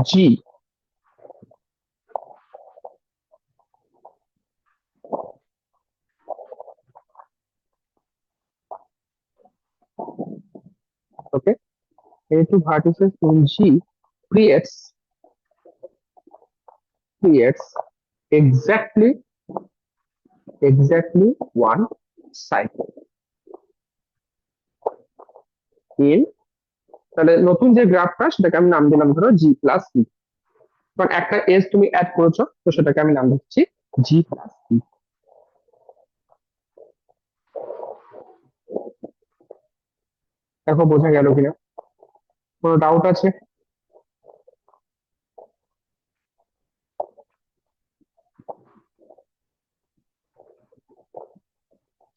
G. Okay, any two vertices in G creates exactly one cycle in, তাহলে নতুন যে গ্রাফটা সেটাকে আমি নাম দিলাম ধরো G প্লাস E, কারণ একটা এজ তুমি অ্যাড করেছো তো সেটাকে আমি নাম দিচ্ছি G প্লাস E। দেখো বোঝা গেল কিনা, কোনো ডাউট আছে?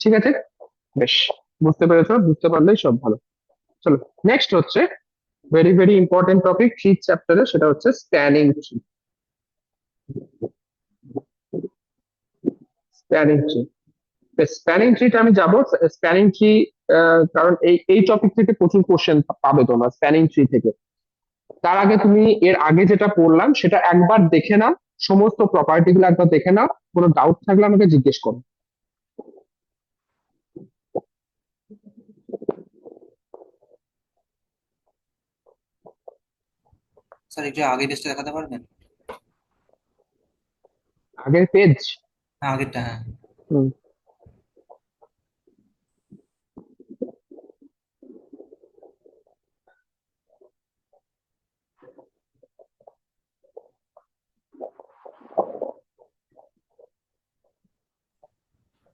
ঠিক আছে, বেশ, বুঝতে পেরেছো, বুঝতে পারলেই সব ভালো। চলো নেক্সট হচ্ছে very very important topic fifth চ্যাপ্টারে, সেটা হচ্ছে spanning tree. Spanning tree, spanning ট্রিটা আমি যাবো। স্প্যানিং ট্রি কারণ এই টপিক থেকে প্রচুর কোশ্চেন পাবে তোমরা স্প্যানিং ট্রি থেকে। তার আগে তুমি এর আগে যেটা পড়লাম সেটা একবার দেখে নাও, সমস্ত প্রপার্টি গুলো একবার দেখে নাও, কোনো ডাউট থাকলে আমাকে জিজ্ঞেস করো। স্যার একটু আগের পেজটা দেখাতে পারবেন? আগের পেজ? হ্যাঁ আগেরটা, হ্যাঁ। হুম,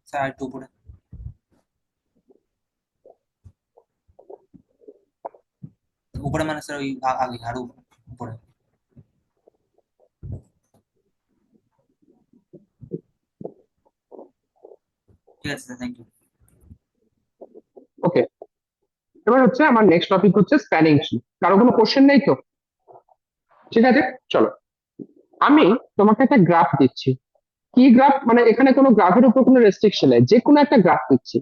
স্যার আর একটু উপরে, উপরে মানে স্যার ওই আগে আরো উপরে। ঠিক আছে স্যার, থ্যাংক ইউ। ওকে, এবার হচ্ছে আমার নেক্সট টপিক হচ্ছে স্প্যানিং ট্রি। কারো কোনো কোশ্চেন নেই তো? ঠিক আছে, চলো আমি তোমাকে একটা গ্রাফ দিচ্ছি। কি গ্রাফ মানে এখানে কোনো গ্রাফের উপর কোনো রেস্ট্রিকশন নেই, যে কোনো একটা গ্রাফ দিচ্ছি।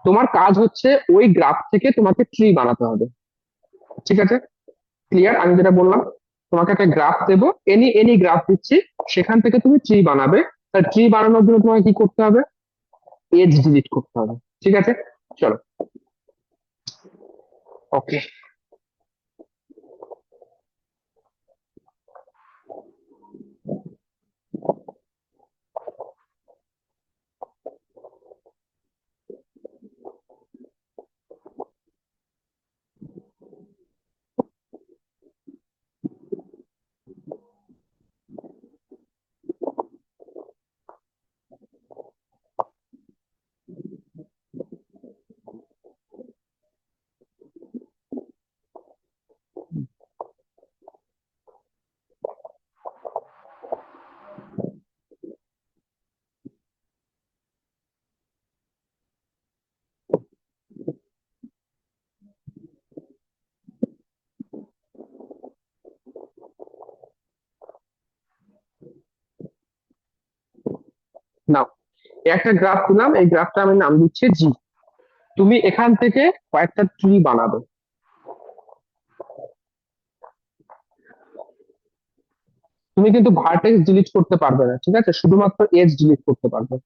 তোমার কাজ হচ্ছে ওই গ্রাফ থেকে তোমাকে ট্রি বানাতে হবে। ঠিক আছে, ক্লিয়ার? আমি যেটা বললাম, তোমাকে একটা গ্রাফ দেবো, এনি এনি গ্রাফ দিচ্ছি, সেখান থেকে তুমি ট্রি বানাবে। ট্রি বানানোর জন্য তোমাকে কি করতে হবে? এজ ডিলিট করতে হবে। ঠিক আছে, চলো। ওকে, নাও একটা গ্রাফ দিলাম, এই গ্রাফটা আমি নাম দিচ্ছি জি। তুমি এখান থেকে কয়েকটা ট্রি বানাবে। তুমি কিন্তু ভার্টেক্স ডিলিট করতে পারবে না, ঠিক আছে, শুধুমাত্র এজ ডিলিট করতে পারবে।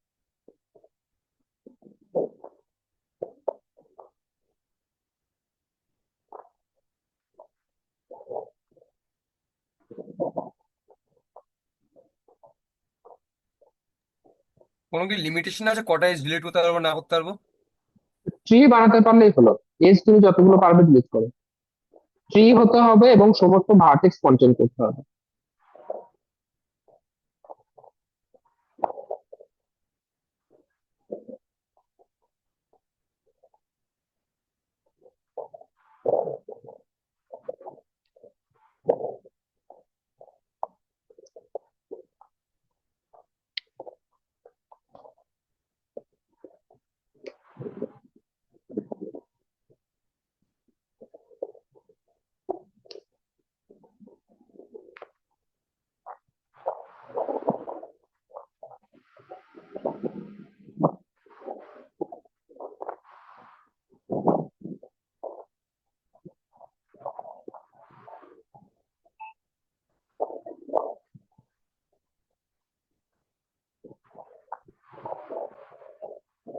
কোনো কি লিমিটেশন আছে কটা এজ ডিলিট করতে পারবো না করতে পারবো? ট্রি বানাতে পারলেই হলো, এজ তুমি যতগুলো পারবে ডিলিট করো। ট্রি হতে হবে এবং সমস্ত ভার্টেক্স কন্টেন্ট করতে হবে।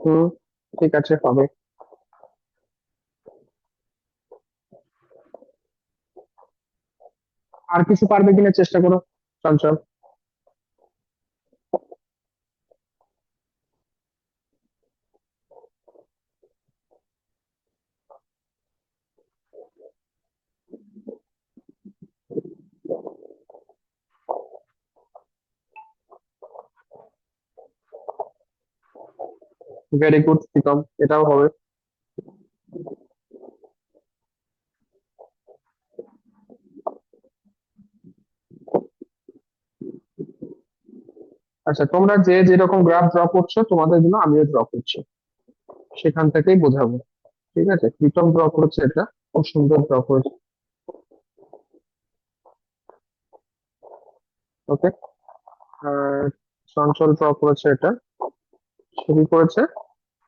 হুম, ঠিক আছে, হবে। আর কিছু পারবে কিনা চেষ্টা করো, চঞ্চল। ভেরি গুড, প্রীতম, এটাও হবে। আচ্ছা, তোমরা যে যেরকম গ্রাফ ড্র করছো তোমাদের জন্য আমিও ড্র করছি, সেখান থেকেই বোঝাবো। ঠিক আছে, প্রীতম ড্র করেছে, এটা খুব সুন্দর ড্র করেছে। ওকে, আর চঞ্চল ড্র করেছে এটা, শুরু করেছে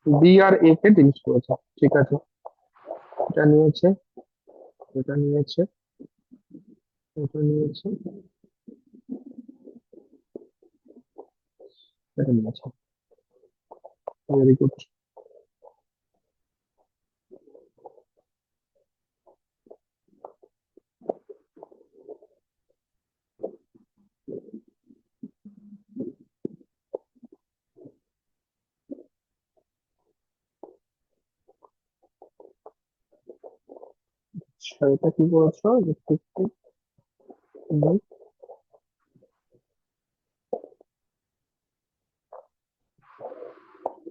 বি আর এ কে ডিলিট করেছে। ঠিক আছে, এটা নিয়েছে, এটা নিয়েছে, এটা নিয়েছে, এটা নিয়েছে। Very good. এটা কি করেছো? একটু একটু, হুম,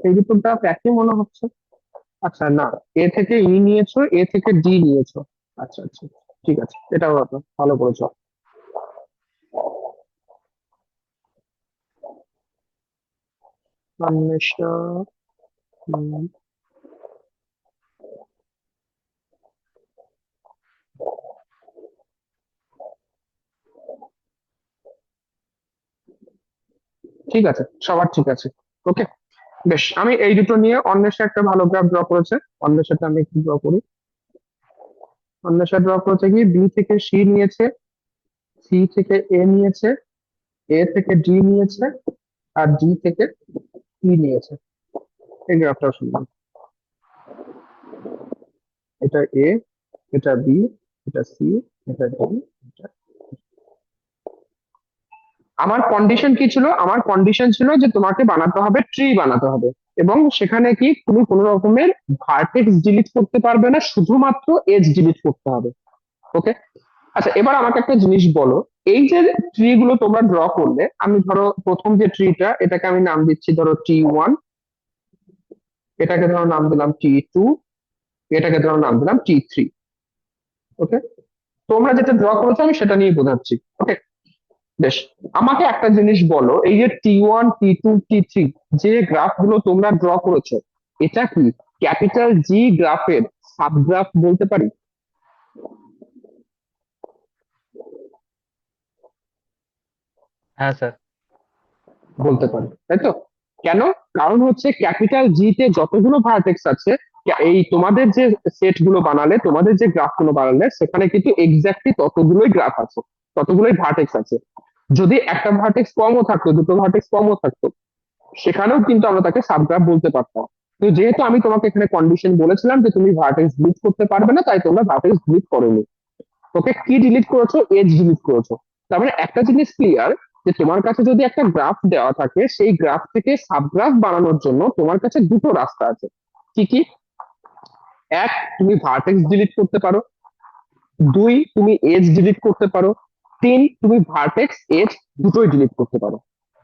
এই দুটোটা একই মনে হচ্ছে। আচ্ছা না, এ থেকে ই নিয়েছো, এ থেকে ডি নিয়েছো। আচ্ছা আচ্ছা, ঠিক আছে, এটাও ভালো, ভালো করেছো। অন্বেষা, হুম, ঠিক আছে, সবার ঠিক আছে। ওকে, বেশ, আমি এই দুটো নিয়ে অন্বেষা একটা ভালো গ্রাফ ড্র করেছে। অন্বেষাটা আমি একটু ড্র করি। অন্বেষা ড্র করেছে কি, বি থেকে সি নিয়েছে, সি থেকে এ নিয়েছে, এ থেকে ডি নিয়েছে, আর ডি থেকে ই নিয়েছে। এই গ্রাফটা শুনলাম। এটা এ, এটা বি, এটা সি, এটা ডি, এটা। আমার কন্ডিশন কি ছিল? আমার কন্ডিশন ছিল যে তোমাকে বানাতে হবে, ট্রি বানাতে হবে, এবং সেখানে কি তুমি কোনো রকমের ভার্টেক্স ডিলিট করতে পারবে না, শুধুমাত্র এজ ডিলিট করতে হবে। ওকে, আচ্ছা, এবার আমাকে একটা জিনিস বলো। এই যে ট্রি গুলো তোমরা ড্র করলে, আমি ধরো প্রথম যে ট্রিটা, এটাকে আমি নাম দিচ্ছি ধরো T1, এটাকে ধরো নাম দিলাম T2, এটাকে ধরো নাম দিলাম T3। ওকে, তোমরা যেটা ড্র করেছো আমি সেটা নিয়ে বোঝাচ্ছি। ওকে, বেশ, আমাকে একটা জিনিস বলো, এই যে T1, T2, T3 যে গ্রাফ গুলো তোমরা ড্র করেছো, এটা কি ক্যাপিটাল জি গ্রাফের সাবগ্রাফ বলতে পারি? হ্যাঁ স্যার। বলতে পারি, তাই তো? কেন? কারণ হচ্ছে ক্যাপিটাল জি তে যতগুলো ভার্টেক্স আছে, এই তোমাদের যে সেট গুলো বানালে, তোমাদের যে গ্রাফ গুলো বানালে, সেখানে কিন্তু এক্স্যাক্টলি ততগুলোই গ্রাফ আছে, ততগুলোই ভার্টেক্স আছে। যদি একটা ভার্টেক্স কমও থাকতো, দুটো ভার্টেক্স কমও থাকতো, সেখানেও কিন্তু আমরা তাকে সাবগ্রাফ বলতে পারতাম। তো যেহেতু আমি তোমাকে এখানে কন্ডিশন বলেছিলাম যে তুমি ভার্টেক্স ডিলিট করতে পারবে না, তাই তোমরা ভার্টেক্স ডিলিট করোনি। ওকে, কি ডিলিট করেছো? এজ ডিলিট করেছো। তার মানে একটা জিনিস ক্লিয়ার, যে তোমার কাছে যদি একটা গ্রাফ দেওয়া থাকে, সেই গ্রাফ থেকে সাবগ্রাফ বানানোর জন্য তোমার কাছে দুটো রাস্তা আছে। কি কি? এক, তুমি ভার্টেক্স ডিলিট করতে পারো। দুই, তুমি এজ ডিলিট করতে পারো। তিন, তুমি ভার্টেক্স এজ দুটোই ডিলিট করতে পারো।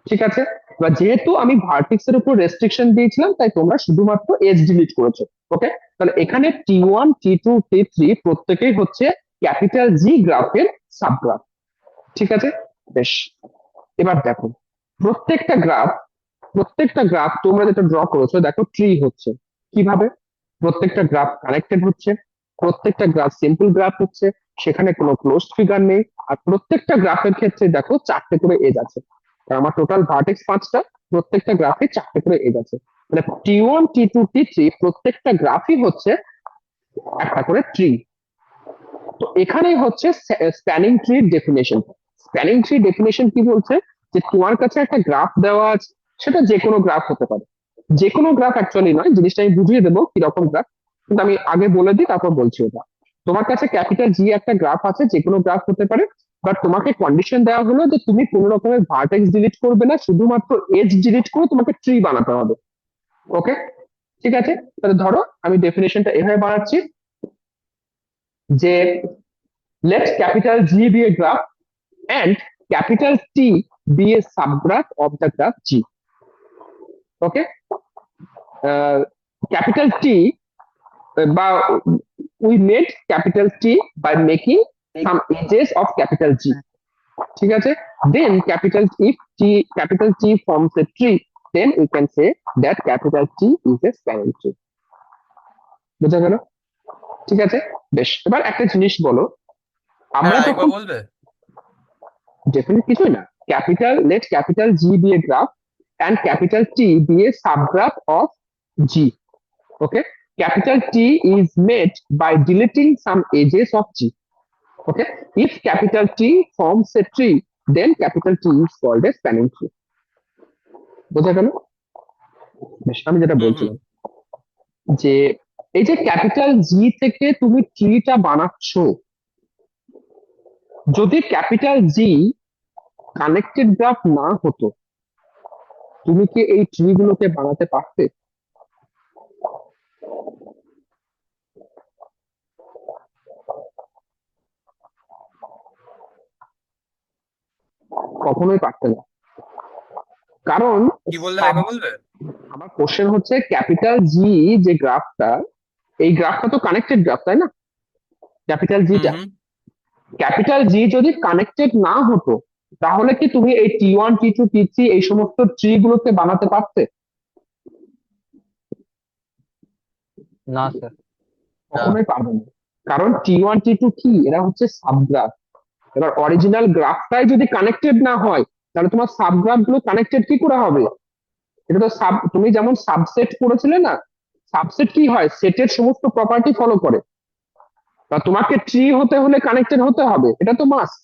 ঠিক আছে, এবার যেহেতু আমি ভার্টেক্স এর উপর রেস্ট্রিকশন দিয়েছিলাম, তাই তোমরা শুধুমাত্র এজ ডিলিট করেছো। ওকে, তাহলে এখানে T1, T2, T3 প্রত্যেকেই হচ্ছে ক্যাপিটাল জি গ্রাফের সাবগ্রাফ। ঠিক আছে, বেশ, এবার দেখো, প্রত্যেকটা গ্রাফ, প্রত্যেকটা গ্রাফ তোমরা যেটা ড্র করেছো, দেখো ট্রি হচ্ছে কিভাবে, প্রত্যেকটা গ্রাফ কানেক্টেড হচ্ছে, প্রত্যেকটা গ্রাফ সিম্পল গ্রাফ হচ্ছে, সেখানে কোনো ক্লোজড ফিগার নেই, আর প্রত্যেকটা গ্রাফের ক্ষেত্রে দেখো চারটে করে এজ আছে। আর আমার টোটাল ভার্টেক্স পাঁচটা, প্রত্যেকটা গ্রাফে চারটে করে এজ আছে। মানে T1, T2, T3 প্রত্যেকটা গ্রাফই হচ্ছে একটা করে ট্রি। তো এখানেই হচ্ছে স্প্যানিং ট্রির ডেফিনেশন। স্প্যানিং ট্রি ডেফিনেশন কি বলছে? যে তোমার কাছে একটা গ্রাফ দেওয়া আছে, সেটা যে কোনো গ্রাফ হতে পারে। যে কোনো গ্রাফ অ্যাকচুয়ালি নয়, জিনিসটা আমি বুঝিয়ে দেবো কিরকম গ্রাফ, কিন্তু আমি আগে বলে দিই তারপর বলছি ওটা। তোমার কাছে ক্যাপিটাল জি একটা গ্রাফ আছে, যে কোনো গ্রাফ হতে পারে, বাট তোমাকে কন্ডিশন দেওয়া হলো যে তুমি কোনো রকমের ভার্টেক্স ডিলিট করবে না, শুধুমাত্র এজ ডিলিট করে তোমাকে ট্রি বানাতে হবে। ওকে, ঠিক আছে। তাহলে ধরো আমি ডেফিনেশনটা এভাবে বানাচ্ছি যে let capital G be a graph and capital T be a subgraph of the graph G. Okay, capital T বা we made capital T by making some edges of capital G. ঠিক আছে, then capital T forms a tree, then we can say that capital T is a spanning tree. বুঝা গেল? ঠিক আছে, বেশ। এবার একটা জিনিস বলো, আমরা হ্যাঁ, যখন একবার বলবে? ডেফিনেট কিছুই না, let capital G be a graph and capital T be a subgraph of G. Okay, capital T is made by deleting some edges of G. Okay, if capital T forms a tree, then capital T is called a spanning tree. বোঝা গেল? বেশ, আমি যেটা হুম হুম বলছিলাম যে এই যে capital জি থেকে তুমি ট্রিটা বানাচ্ছ, যদি ক্যাপিটাল জি কানেক্টেড গ্রাফ না হতো, তুমি কি এই ট্রি গুলোকে বানাতে পারতে? কখনোই পারতে না। কারণ কি বললে, sub- একবার বলবে? আমার কোশ্চেন হচ্ছে ক্যাপিটাল জি যে গ্রাফটা, এই গ্রাফটা তো কানেক্টেড গ্রাফ, তাই না? ক্যাপিটাল হুম জিটা, হুম ক্যাপিটাল জি যদি কানেক্টেড না হতো, তাহলে কি তুমি এই T1 T2 T3 এই সমস্ত ট্রি গুলোকে বানাতে পারতে? না স্যার। কখনোই পারবে না। কারণ T1 T2 কি, এরা হচ্ছে সাবগ্রাফ। এবার অরিজিনাল গ্রাফটাই যদি কানেক্টেড না হয়, তাহলে তোমার সাবগ্রাফ গুলো কানেক্টেড কি করে হবে? এটা তো তুমি যেমন সাবসেট করেছিলে না, সাবসেট কি হয়, সেটের সমস্ত প্রপার্টি ফলো করে, বা তোমাকে ট্রি হতে হলে কানেক্টেড হতে হবে, এটা তো মাস্ট।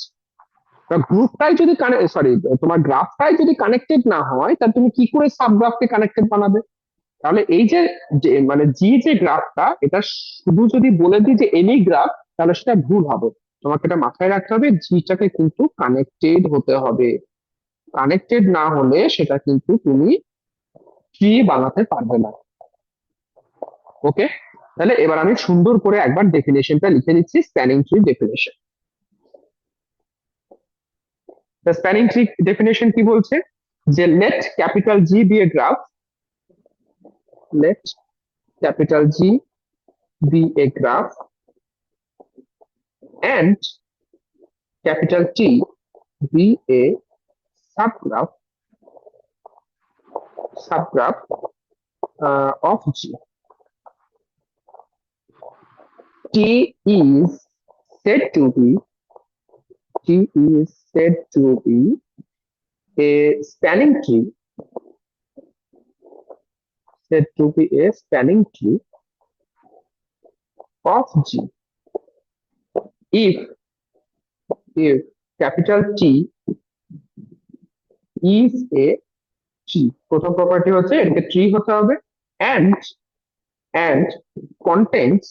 গ্রুপটাই যদি সরি, তোমার গ্রাফটাই যদি কানেক্টেড না হয়, তাহলে তুমি কি করে সাবগ্রাফকে কানেক্টেড বানাবে? তাহলে এই যে মানে জি যে গ্রাফটা, এটা শুধু যদি বলে দিই যে এনি গ্রাফ, তাহলে সেটা ভুল হবে। তোমাকে এটা মাথায় রাখতে হবে, জিটাকে কিন্তু কানেক্টেড হতে হবে। কানেক্টেড না হলে সেটা কিন্তু তুমি ট্রি বানাতে পারবে না। ওকে, তাহলে এবার আমি সুন্দর করে একবার ডেফিনেশনটা লিখে দিচ্ছি, spanning tree definition. Spanning tree definition কি বলছে যে let capital G be a graph, let capital G be a graph and capital T be a subgraph of G. T is said to be a spanning tree, of G if capital T is a tree. প্রথম property হচ্ছে এটাকে tree হতে হবে, and contains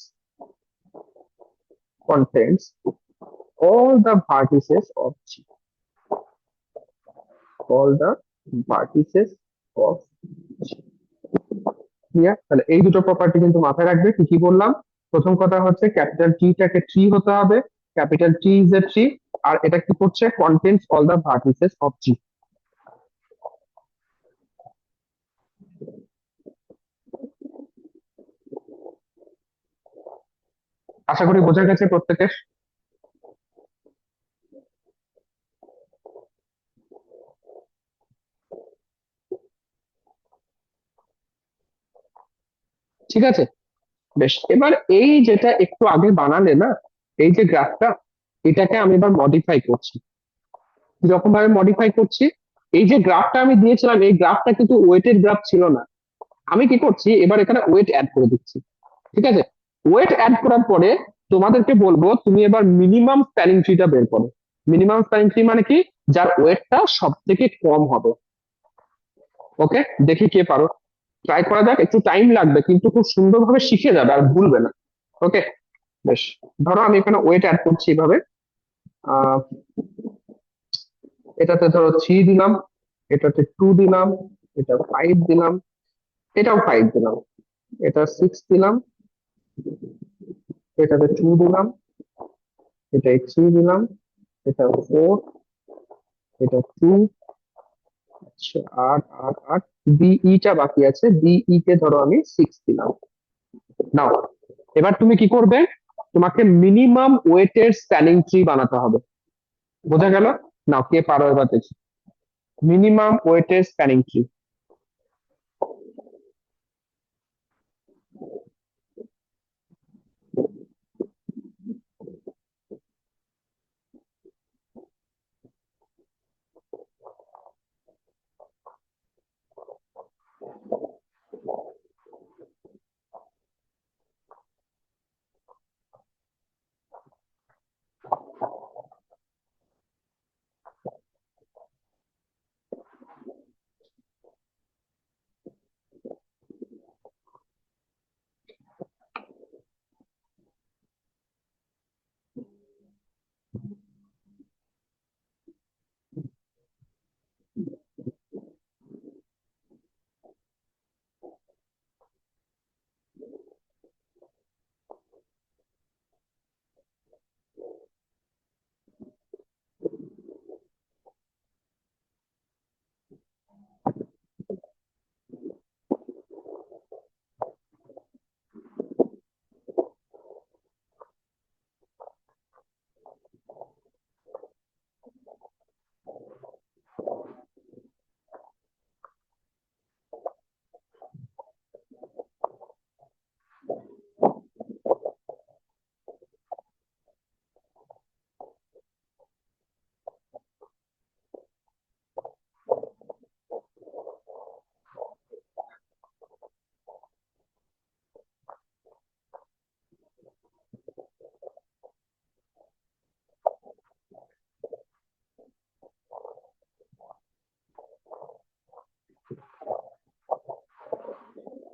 all the vertices of G. Clear? তাহলে এই দুটো property কিন্তু মাথায় রাখবে। কি কি বললাম? প্রথম কথা হচ্ছে ক্যাপিটাল টি টাকে ট্রি হতে হবে, capital T is a tree, আর এটা কি করছে, contains all the vertices of G. আশা করি বোঝা গেছে প্রত্যেকের। ঠিক আছে, বেশ। এবার এই যেটা একটু আগে বানালে না, এই যে গ্রাফটা, এটাকে আমি এবার মডিফাই করছি। কিরকম ভাবে মডিফাই করছি? এই যে গ্রাফটা আমি দিয়েছিলাম, এই গ্রাফটা কিন্তু ওয়েটেড গ্রাফ ছিল না। আমি কি করছি, এবার এখানে ওয়েট অ্যাড করে দিচ্ছি। ঠিক আছে, ওয়েট অ্যাড করার পরে তোমাদেরকে বলবো তুমি এবার মিনিমাম স্প্যানিং ট্রিটা বের করো। মিনিমাম স্প্যানিং ট্রি মানে কি, যার ওয়েটটা সব থেকে কম হবে। ওকে, দেখি কে পারো। ট্রাই করা যাক, একটু টাইম লাগবে কিন্তু খুব সুন্দরভাবে শিখে যাবে আর ভুলবে না। ওকে, বেশ। ধরো আমি এখানে ওয়েট অ্যাড করছি এইভাবে। আহ এটাতে ধরো 3 দিলাম, এটাতে 2 দিলাম, এটা 5 দিলাম, এটাও 5 দিলাম, এটা 6 দিলাম, এটাতে 2 দিলাম, এটাই 3 দিলাম, এটা 4, এটা 2, আচ্ছা 8 8 8, বিই টা বাকি আছে, বিই তে ধরো আমি 6 দিলাম। নাও এবার তুমি কি করবে, তোমাকে মিনিমাম ওয়েটের স্প্যানিং ট্রি বানাতে হবে। বোঝা গেল? নাও কে পারো এবার দেখি, মিনিমাম ওয়েটের স্প্যানিং ট্রি।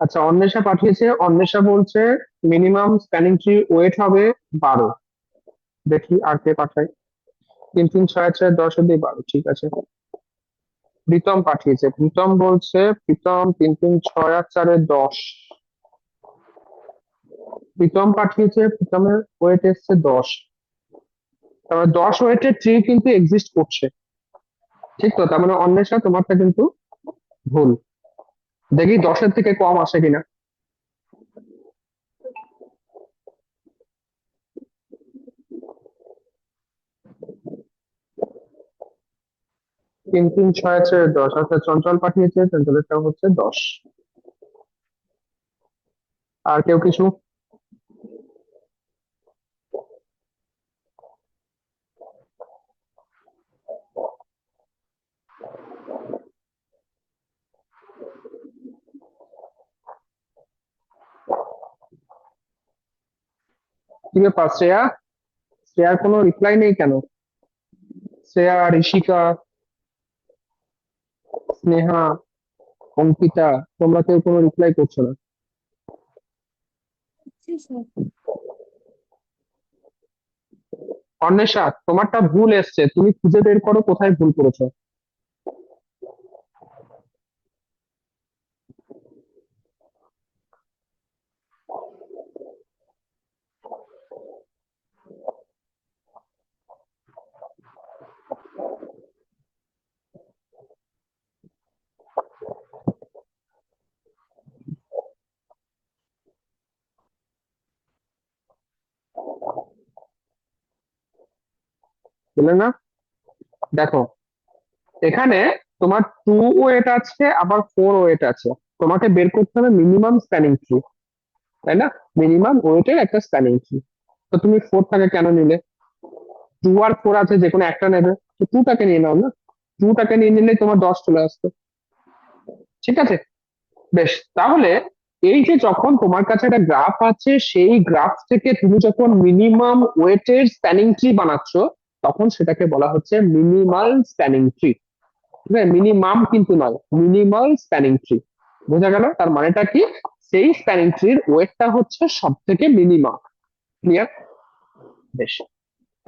আচ্ছা, অন্বেষা পাঠিয়েছে, অন্বেষা বলছে মিনিমাম স্প্যানিং ট্রি ওয়েট হবে 12। দেখি আর কে পাঠায়। 3 3 6 6 10 অব্দি 12, ঠিক আছে। প্রীতম পাঠিয়েছে, প্রীতম বলছে, প্রীতম 3 3 6 আর 4 10। প্রীতম পাঠিয়েছে, প্রীতমের ওয়েট এসছে 10। তারপরে 10 ওয়েটের ট্রি কিন্তু এক্সিস্ট করছে, ঠিক তো? তার মানে অন্বেষা তোমারটা কিন্তু ভুল। দেখি 10-এর থেকে কম আসে কিনা। 3 3 6 6 10। আচ্ছা, চঞ্চল পাঠিয়েছে, চঞ্চলেরটা হচ্ছে 10। আর কেউ কিছু? কি ব্যাপার শ্রেয়া, শ্রেয়ার কোনো রিপ্লাই নেই কেন? শ্রেয়া, ঋষিকা, স্নেহা, অঙ্কিতা, তোমরা কেউ কোনো রিপ্লাই করছো না। অন্বেষা, তোমারটা ভুল এসছে, তুমি খুঁজে বের করো কোথায় ভুল করেছো। বুঝলে না? দেখো, এখানে তোমার 2 ওয়েট আছে, আবার 4 ওয়েট আছে। তোমাকে বের করতে হবে মিনিমাম স্প্যানিং ট্রি, তাই না? মিনিমাম ওয়েটের একটা স্প্যানিং ট্রি। তো তুমি 4টাকে কেন নিলে? 2 আর 4 আছে, যে কোনো একটা নেবে, তো 2টাকে নিয়ে নাও না। 2টাকে নিয়ে নিলে তোমার 10 চলে আসতো, ঠিক আছে। বেশ, তাহলে এই যে যখন তোমার কাছে একটা গ্রাফ আছে, সেই গ্রাফ থেকে তুমি যখন মিনিমাম ওয়েটের স্প্যানিং ট্রি বানাচ্ছ, তখন সেটাকে বলা হচ্ছে মিনিমাল স্প্যানিং ট্রি। ঠিক আছে, মিনিমাম কিন্তু নয়, মিনিমাল স্প্যানিং ট্রি। বোঝা গেল? তার মানেটা কি, সেই স্প্যানিং ট্রির ওয়েটটা হচ্ছে সব থেকে মিনিমাম। ক্লিয়ার? বেশ,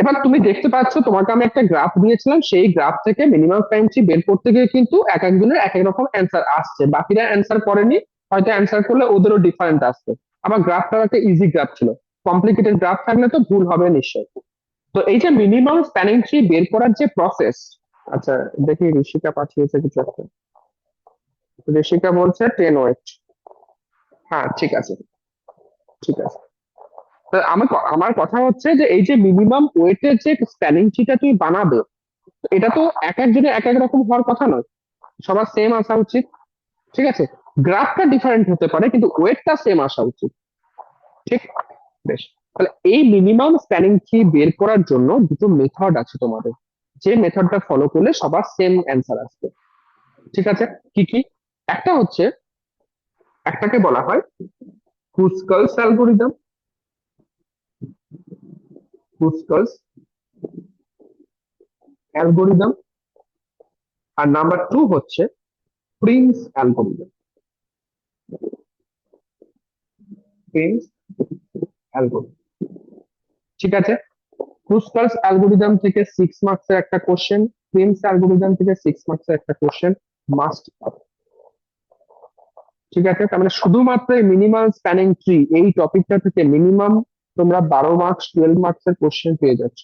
এবার তুমি দেখতে পাচ্ছ তোমাকে আমি একটা গ্রাফ দিয়েছিলাম, সেই গ্রাফ থেকে মিনিমাম স্প্যানিং ট্রি বের করতে গিয়ে কিন্তু এক একজনের এক এক রকম অ্যান্সার আসছে, বাকিরা অ্যান্সার করেনি, হয়তো অ্যান্সার করলে ওদেরও ডিফারেন্ট আসছে। আবার গ্রাফটাও একটা ইজি গ্রাফ ছিল, কমপ্লিকেটেড গ্রাফ থাকলে তো ভুল হবে নিশ্চয়ই। তো এই যে মিনিমাম স্প্যানিং ট্রি বের করার যে প্রসেস, আচ্ছা দেখি ঋষিকা পাঠিয়েছে কিছু একটা। ঋষিকা বলছে 10 ওয়েট। হ্যাঁ ঠিক আছে, ঠিক আছে। তো আমার কথা হচ্ছে যে এই যে মিনিমাম ওয়েটের যে স্প্যানিং ট্রিটা তুমি বানাবে, তো এটা তো এক একজনের এক এক রকম হওয়ার কথা নয়, সবার সেম আসা উচিত। ঠিক আছে, গ্রাফটা ডিফারেন্ট হতে পারে কিন্তু ওয়েটটা সেম আসা উচিত। ঠিক? বেশ, তাহলে এই মিনিমাম স্প্যানিং ট্রি বের করার জন্য দুটো মেথড আছে তোমাদের, যে মেথডটা ফলো করলে সবার সেম অ্যান্সার আসবে। ঠিক আছে, কি কি? একটা হচ্ছে, একটাকে বলা হয় ক্রুস্কালস অ্যালগোরিদম, ক্রুস্কালস অ্যালগোরিদম। আর নাম্বার টু হচ্ছে প্রিন্স অ্যালগোরিদম, প্রিন্স অ্যালগোরিদম। ঠিক আছে, ক্রুস্কালস অ্যালগোরিদম থেকে 6 মার্কসের একটা কোশ্চেন, প্রিন্স অ্যালগোরিদম থেকে 6 মার্কসের একটা কোশ্চেন মাস্ট। ঠিক আছে, তার মানে শুধুমাত্র এই মিনিমাম স্প্যানিং ট্রি এই টপিকটা থেকে মিনিমাম তোমরা 12 মার্কস 12 মার্কসের কোশ্চেন পেয়ে যাচ্ছ।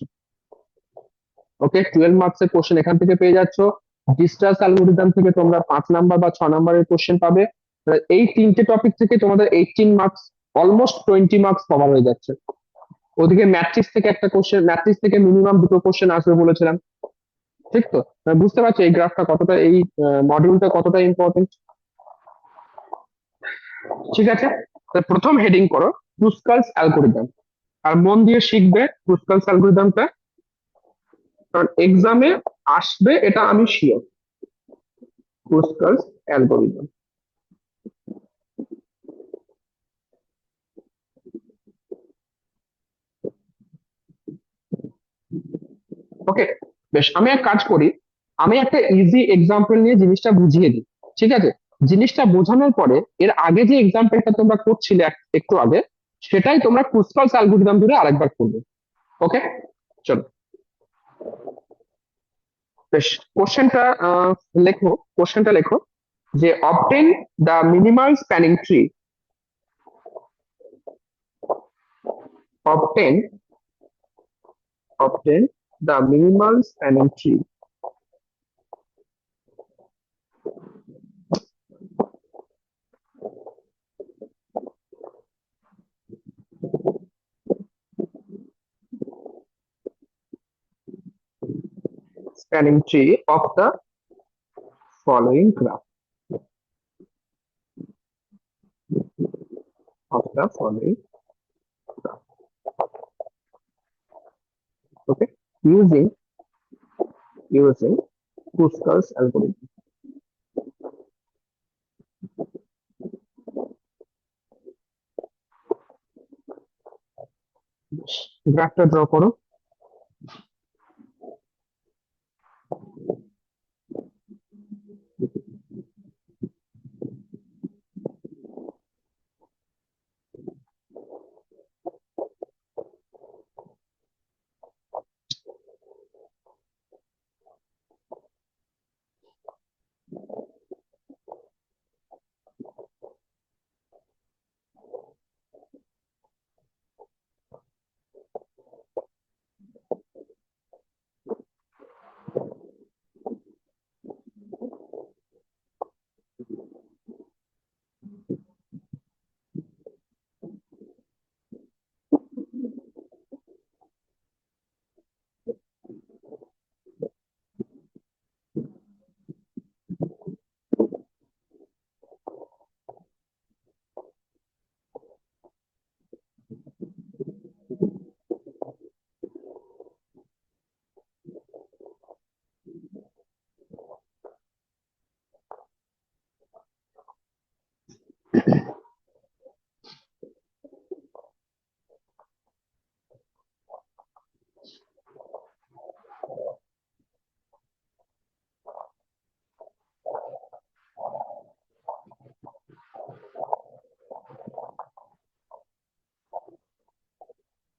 ওকে, 12 মার্কসের কোশ্চেন এখান থেকে পেয়ে যাচ্ছ। ডিস্টান্স অ্যালগোরিদম থেকে তোমরা 5 নাম্বার বা 6 নাম্বারের কোশ্চেন পাবে। এই তিনটে টপিক থেকে তোমাদের 18 মার্কস, অলমোস্ট 20 মার্কস কভার হয়ে যাচ্ছে। ওদিকে ম্যাট্রিক্স থেকে একটা কোশ্চেন, ম্যাট্রিক্স থেকে মিনিমাম দুটো কোশ্চেন আসবে বলেছিলাম। ঠিক তো? বুঝতে পারছো এই গ্রাফটা কতটা, এই মডিউলটা কতটা ইম্পর্টেন্ট? ঠিক আছে, প্রথম হেডিং করো ক্রুস্কালস অ্যালগোরিদম, আর মন দিয়ে শিখবে ক্রুস্কালস অ্যালগোরিদমটা, কারণ এক্সামে আসবে এটা আমি শিওর। ক্রুস্কালস অ্যালগোরিদম। ওকে, বেশ, আমি এক কাজ করি, আমি একটা ইজি এক্সাম্পল নিয়ে জিনিসটা বুঝিয়ে দিই। ঠিক আছে, জিনিসটা বোঝানোর পরে এর আগে যে এক্সাম্পলটা তোমরা করছিলে একটু আগে, সেটাই তোমরা ক্রুস্কালস অ্যালগোরিদম ধরে আরেকবার করবে। ওকে, চলো। বেশ, কোশ্চেনটা লেখো, কোশ্চেনটা লেখো যে obtain the minimal spanning tree, obtain obtain the minimal spanning tree. Spanning tree of the following graph, of the following graph. Okay, using Kruskal's algorithm. গ্রাফটা ড্র করো।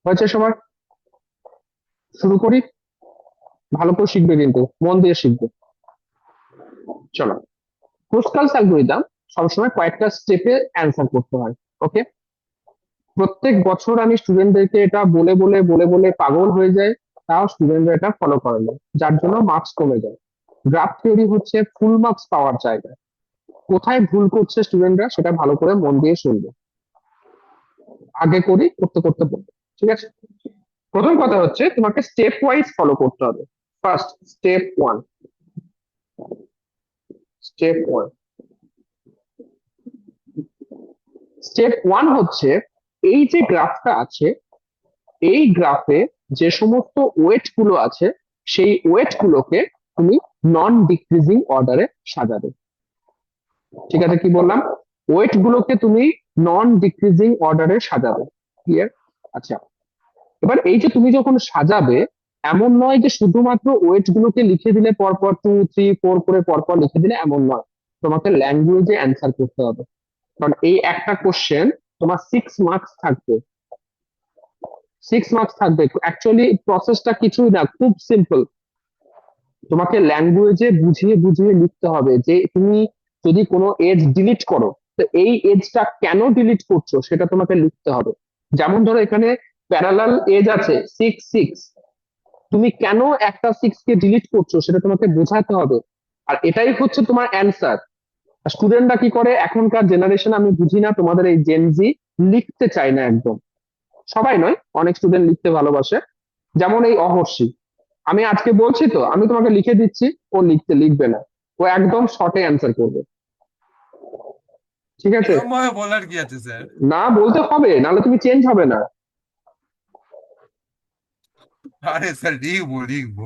হয়েছে সবার? শুরু করি, ভালো করে শিখবে কিন্তু মন দিয়ে শিখবে। চলো, ক্রুস্কালস অ্যালগরিদম সবসময় কয়েকটা স্টেপে অ্যান্সার করতে হয়। ওকে, প্রত্যেক বছর আমি স্টুডেন্টদেরকে এটা বলে বলে বলে বলে পাগল হয়ে যায়, তাও স্টুডেন্টরা এটা ফলো করে না, যার জন্য মার্কস কমে যায়। গ্রাফ থিওরি হচ্ছে ফুল মার্কস পাওয়ার জায়গা। কোথায় ভুল করছে স্টুডেন্টরা সেটা ভালো করে মন দিয়ে শুনবে, আগে করি করতে করতে বলবে। ঠিক আছে, প্রথম কথা হচ্ছে তোমাকে স্টেপ ওয়াইজ ফলো করতে হবে। First step one, step one step one হচ্ছে এই যে গ্রাফটা আছে, এই গ্রাফে যে সমস্ত ওয়েট গুলো আছে সেই ওয়েট গুলোকে তুমি নন ডিক্রিজিং অর্ডারে সাজাবে। ঠিক আছে, কি বললাম? ওয়েট গুলোকে তুমি নন ডিক্রিজিং অর্ডারে সাজাবে। ক্লিয়ার? আচ্ছা, এবার এই যে তুমি যখন সাজাবে, এমন নয় যে শুধুমাত্র ওয়েট গুলোকে লিখে দিলে পরপর 2 3 4 করে পরপর লিখে দিলে, এমন নয়। তোমাকে ল্যাঙ্গুয়েজে অ্যান্সার করতে হবে, কারণ এই একটা কোশ্চেন তোমার 6 মার্কস থাকবে। 6 মার্কস থাকবে। অ্যাকচুয়ালি প্রসেসটা কিছুই না, খুব সিম্পল। তোমাকে ল্যাঙ্গুয়েজে বুঝিয়ে বুঝিয়ে লিখতে হবে যে তুমি যদি কোনো এজ ডিলিট করো, তো এই এজটা কেন ডিলিট করছো সেটা তোমাকে লিখতে হবে। যেমন ধরো এখানে প্যারালাল এজ আছে 6 6, তুমি কেন একটা 6 কে ডিলিট করছো সেটা তোমাকে বোঝাতে হবে, আর এটাই হচ্ছে তোমার অ্যান্সার। স্টুডেন্টরা কি করে এখনকার জেনারেশন, আমি বুঝি না, তোমাদের এই জেনজি লিখতে চায় না একদম। সবাই নয়, অনেক স্টুডেন্ট লিখতে ভালোবাসে। যেমন এই অহর্ষি, আমি আজকে বলছি তো, আমি তোমাকে লিখে দিচ্ছি, ও লিখবে না, ও একদম শর্টে অ্যান্সার করবে। ঠিক আছে, এরকম ভাবে বলার কি আছে স্যার? না বলতে হবে, নাহলে তুমি চেঞ্জ হবে না। আরে স্যার, লিখবো লিখবো।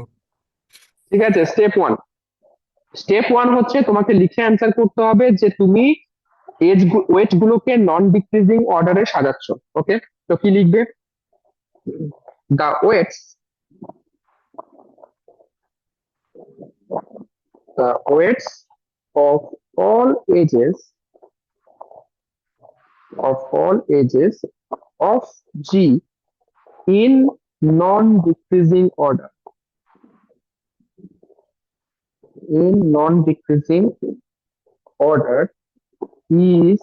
ঠিক আছে, স্টেপ ওয়ান হচ্ছে তোমাকে লিখে অ্যান্সার করতে হবে যে তুমি এজ ওয়েট গুলোকে নন ডিক্রিজিং অর্ডারে সাজাচ্ছ। ওকে, তো কি লিখবে? The weights, of all edges, of G in non-decreasing order. In non-decreasing order is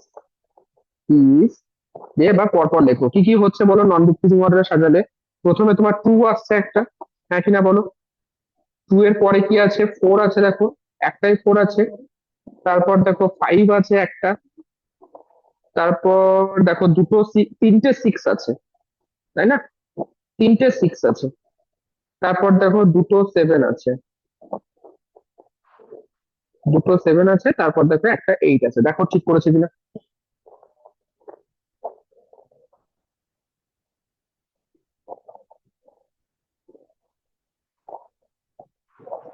দিয়ে বা পরপর লেখো কি কি হচ্ছে বলো নন ডিক্রিজিং অর্ডারে সাজালে। প্রথমে তোমার 2 আসছে একটা, হ্যাঁ কিনা বলো? 2 এর পরে কি আছে? 4 আছে, দেখো একটাই 4 আছে। তারপর দেখো 5 আছে একটা। তারপর দেখো তিনটে 6 আছে, তাই না? তিনটে 6 আছে। তারপর দেখো 7 আছে, 7 আছে। তারপর দেখো একটা 8 আছে। দেখো ঠিক করেছে কিনা।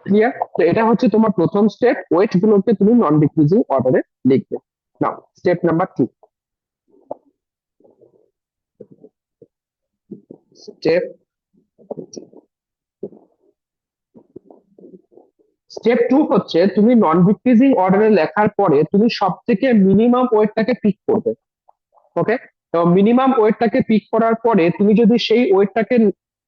ক্লিয়ার? তো এটা হচ্ছে তোমার প্রথম স্টেপ, ওয়েট গুলোকে তুমি নন ডিক্রিজিং অর্ডারে লিখবে। নাও স্টেপ নাম্বার 2, স্টেপ স্টেপ 2 হচ্ছে তুমি নন ডিক্রিজিং অর্ডারে লেখার পরে তুমি সব থেকে মিনিমাম ওয়েটটাকে পিক করবে। ওকে, তো মিনিমাম ওয়েটটাকে পিক করার পরে তুমি যদি সেই ওয়েটটাকে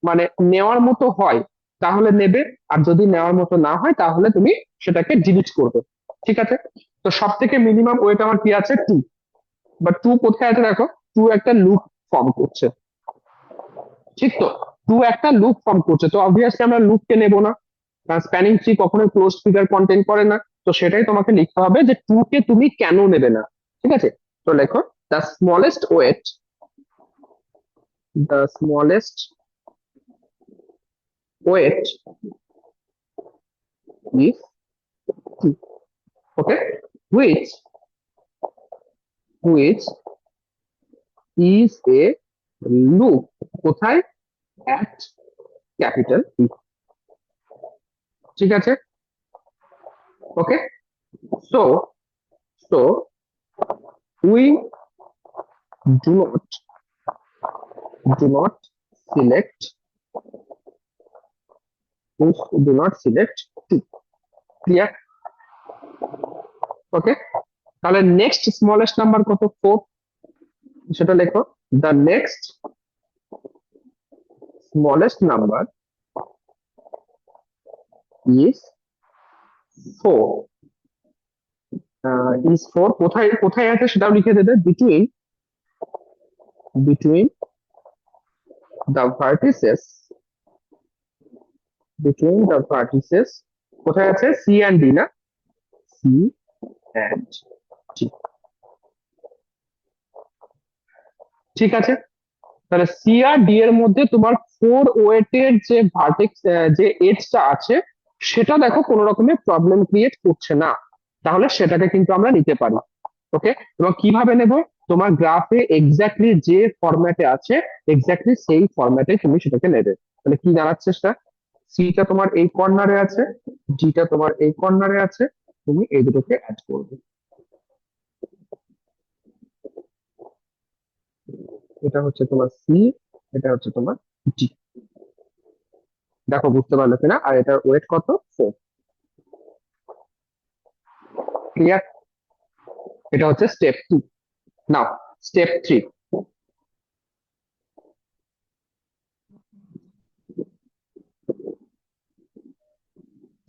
মানে নেওয়ার মতো হয় তাহলে নেবে, আর যদি নেওয়ার মতো না হয় তাহলে তুমি সেটাকে ডিলিট করবে। ঠিক আছে, তো সব থেকে মিনিমাম ওয়েট আমার কি আছে? 2। বাট 2 কোথায় আছে দেখো, 2 একটা লুপ ফর্ম করছে। ঠিক তো, 2 একটা লুপ ফর্ম করছে, তো অবভিয়াসলি আমরা লুপকে নেব না, কারণ স্প্যানিং ট্রি কখনোই ক্লোজ ফিগার কন্টেন্ট করে না। তো সেটাই তোমাকে লিখতে হবে যে 2 কে তুমি কেন নেবে না। ঠিক আছে, তো লেখো the smallest weight, the smallest weight is 2. Okay, which is a loop কোথায়? at capital E. ঠিক আছে, ওকে। so we do not select two. Clear? ওকে, তাহলে নেক্সট স্মলেস্ট নাম্বার কত? 4, সেটা লেখো। The next smallest number is 4. Is 4 কোথায় কোথায় আছে সেটাও লিখে দেবে, between the vertices, কোথায় আছে, C and D না, C and D, ঠিক আছে। তাহলে সি আর ডি এর মধ্যে তোমার 4 ওয়েটের যে ভার্টেক্স, যে এজটা আছে সেটা দেখো কোনো রকমের প্রবলেম ক্রিয়েট করছে না, তাহলে সেটাকে কিন্তু আমরা নিতে পারি। ওকে, এবং কিভাবে নেব, তোমার গ্রাফে এক্স্যাক্টলি যে ফরম্যাটে আছে এক্স্যাক্টলি সেই ফরম্যাটে তুমি সেটাকে নেবে। তাহলে কি দাঁড়াচ্ছে সেটা, সিটা তোমার এই কর্নারে আছে, ডিটা তোমার এই কর্নারে আছে, তুমি এই দুটোকে অ্যাড করবে। এটা হচ্ছে তোমার সি, এটা হচ্ছে তোমার ডি। দেখো বুঝতে পারলে কিনা, আর এটার ওয়েট কত, 4। ক্লিয়ার? এটা হচ্ছে স্টেপ 2। নাও স্টেপ 3।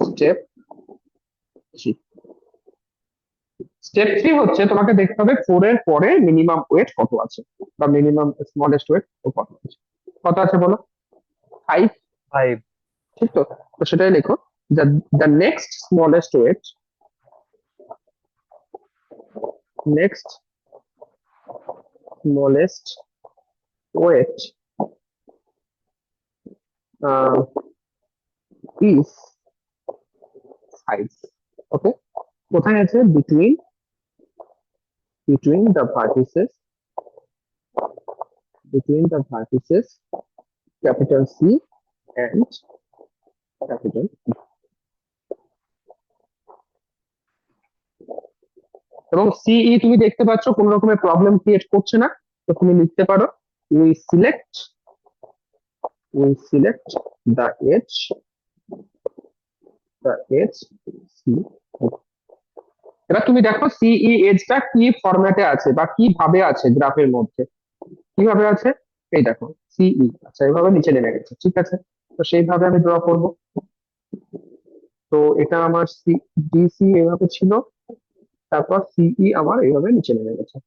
স্টেপ 3 স্টেপ 3 হচ্ছে তোমাকে দেখতে হবে 4 এর পরে মিনিমাম ওয়েট কত আছে, বা মিনিমাম স্মলেস্ট ওয়েট কত আছে। কত আছে বলো, 5, 5, ঠিক তো? তো সেটাই লেখো, the next smallest weight, next smallest weight is 5. Okay, কোথায় আছে, between the vertices, capital C and capital D. এবং সিই তুমি দেখতে পাচ্ছ কোন রকমের প্রবলেম ক্রিয়েট করছে না, তো তুমি লিখতে পারো we select the edge C. এবার তুমি দেখো সিই এজটা কি ফরম্যাটে আছে বা কিভাবে আছে গ্রাফের মধ্যে, কিভাবে আছে, এই দেখো সিই, আচ্ছা এইভাবে নিচে নেমে গেছে, ঠিক আছে। তো সেইভাবে আমি ড্র করব। তো এটা আমার ডিসি এইভাবে ছিল, তারপর সিই আমার এইভাবে নিচে নেমে গেছে,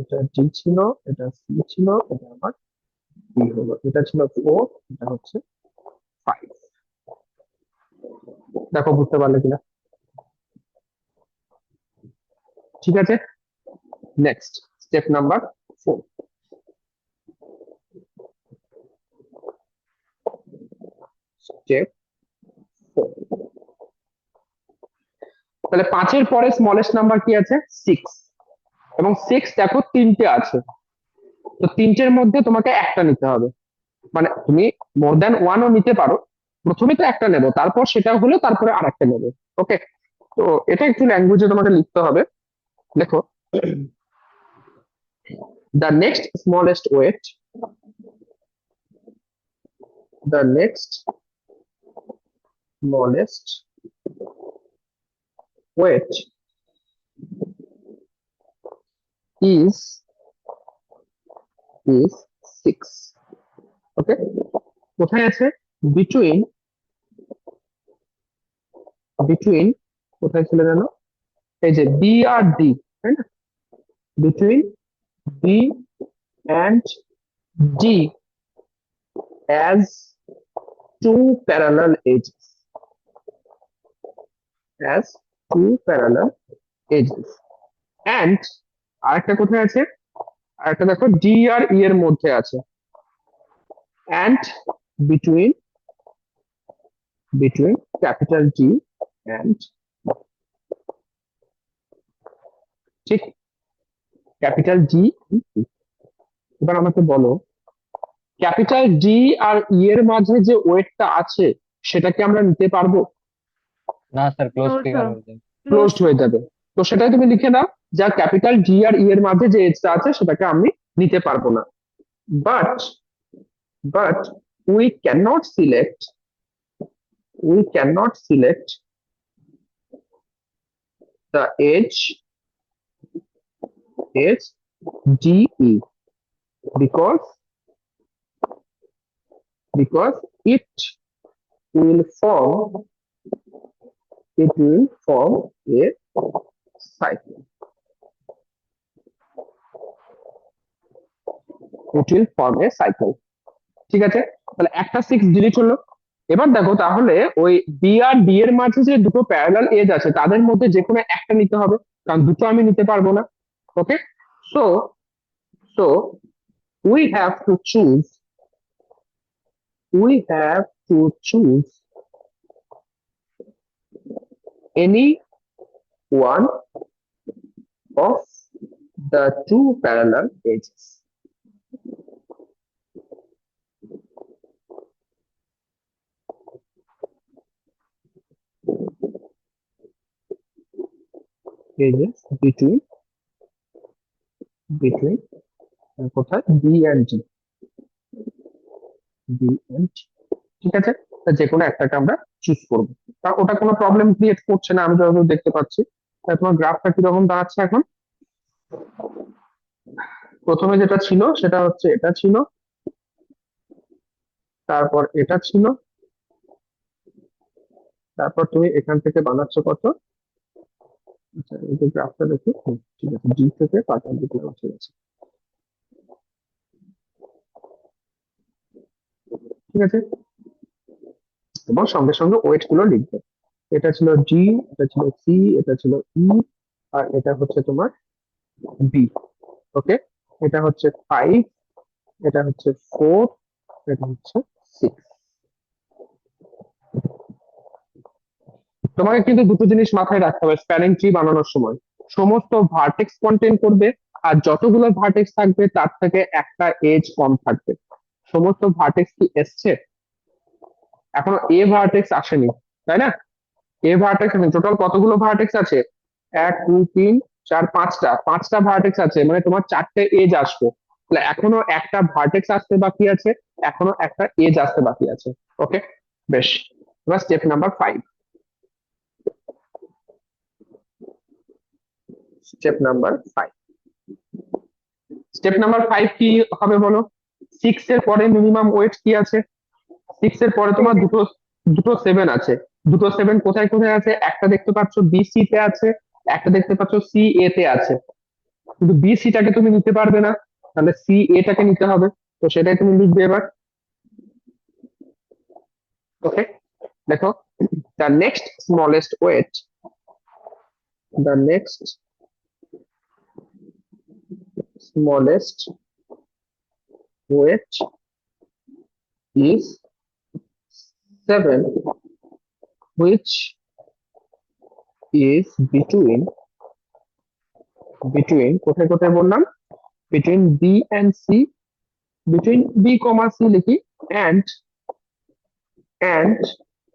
এটা ডি ছিল, এটা সি ছিল, এটা আমার ডি হলো, এটা ছিল 4, এটা হচ্ছে 5। দেখো বুঝতে পারলে কিনা, ঠিক আছে। Next step number 4। স্টেপ 4, তাহলে 5 এর পরে স্মলেস্ট নাম্বার কি আছে, 6। এবং 6 দেখো 3টে আছে, তো 3টের মধ্যে তোমাকে একটা নিতে হবে, মানে তুমি মোর দ্যান ওয়ানও নিতে পারো, প্রথমে তো একটা নেবো, তারপর সেটা হলে তারপরে আরেকটা নেবে। ওকে, তো এটা একটু ল্যাঙ্গুয়েজে তোমাকে লিখতে হবে। দেখো, the next smallest weight, the next smallest weight is 6. ওকে, কোথায় আছে, between কোথায় ছিল জানো, এই যে বি আর ডি, তাই না, between B and D as two parallel edges, and আরেকটা কোথায় আছে, আরেকটা দেখো ডি আর ই এর মধ্যে আছে, and between capital G and, ঠিক, ক্যাপিটাল জি। এবার আমাকে বলো, ক্যাপিটাল ডি আর ই এর মাঝে যে ওয়েটটা আছে সেটাকে আমরা নিতে পারবো, না sir, close No, figure sir. হয়ে যায়। ক্লোজড হয়ে যাবে। তো সেটাই তুমি লিখে নাও, যা ক্যাপিটাল জি আর ই এর মাঝে যে এজটা আছে সেটাকে আমি নিতে পারবো না। But we cannot select the edge DE, because it will form a cycle. It will form a cycle. ঠিক আছে, তাহলে একটা 6 ডিলিট হলো। এবার দেখো তাহলে ওই বি আর ডি এর মাঝে যে দুটো প্যারালাল এজ আছে তাদের মধ্যে যে কোনো একটা নিতে হবে, কারণ দুটো আমি নিতে পারবো না। Okay, so so we have to choose any one of the two parallel edges. Edges between কোথায় বি এন্ড ডি, ঠিক আছে, তা যে কোনো একটাকে আমরা চুজ করবো। তা ওটা কোনো প্রবলেম ক্রিয়েট করছে না আমি যতদূর দেখতে পাচ্ছি। তা তোমার গ্রাফটা কিরকম দাঁড়াচ্ছে এখন? প্রথমে যেটা ছিল সেটা হচ্ছে এটা ছিল, তারপর এটা ছিল, তারপর তুমি এখান থেকে বানাচ্ছ কত? আচ্ছা এই যে গ্রাফটা দেখি, ঠিক আছে, ডি থেকে পাতার দিকে উঠে গেছে, ঠিক আছে। এবং সঙ্গে সঙ্গে ওয়েট গুলো লিখবে। এটা ছিল জি, এটা ছিল সি, এটা ছিল ই, আর এটা হচ্ছে তোমার বি। ওকে, এটা হচ্ছে 5, এটা হচ্ছে 4, এটা হচ্ছে 6। তোমাকে কিন্তু দুটো জিনিস মাথায় রাখতে হবে স্প্যানিং ট্রি বানানোর সময়, সমস্ত ভার্টেক্স কন্টেন করবে, আর যতগুলো ভার্টেক্স থাকবে তার থেকে একটা এজ কম থাকবে। সমস্ত ভার্টেক্স কি এসছে? এখনো এ ভার্টেক্স আসেনি, তাই না? এ ভার্টেক্স আসেনি। টোটাল কতগুলো ভার্টেক্স আছে? 1 2 3 4 5টা ভার্টেক্স আছে, মানে তোমার 4টে এজ আসবে। তাহলে এখনো একটা ভার্টেক্স আসতে বাকি আছে, এখনো একটা এজ আসতে বাকি আছে। ওকে, বেশ। এবার স্টেপ নাম্বার 5। স্টেপ নাম্বার 5 কি হবে বলো? 6 এর পরে মিনিমাম ওয়েট কি আছে? 6 এর পরে তোমার দুটো দুটো 7 আছে। দুটো 7 কোথায় কোথায় আছে? একটা দেখতে পাচ্ছ বি সি তে আছে, একটা দেখতে পাচ্ছ সি এ তে আছে। কিন্তু বি সি টাকে তুমি নিতে পারবে না, তাহলে সি এ টাকে নিতে হবে। তো সেটাই তুমি লিখবে এবার। ওকে, দেখো, the next smallest weight, the next smallest weight is 7, which is between কোথায় কোথায় বললাম? between B and C, between B comma C লিখি, and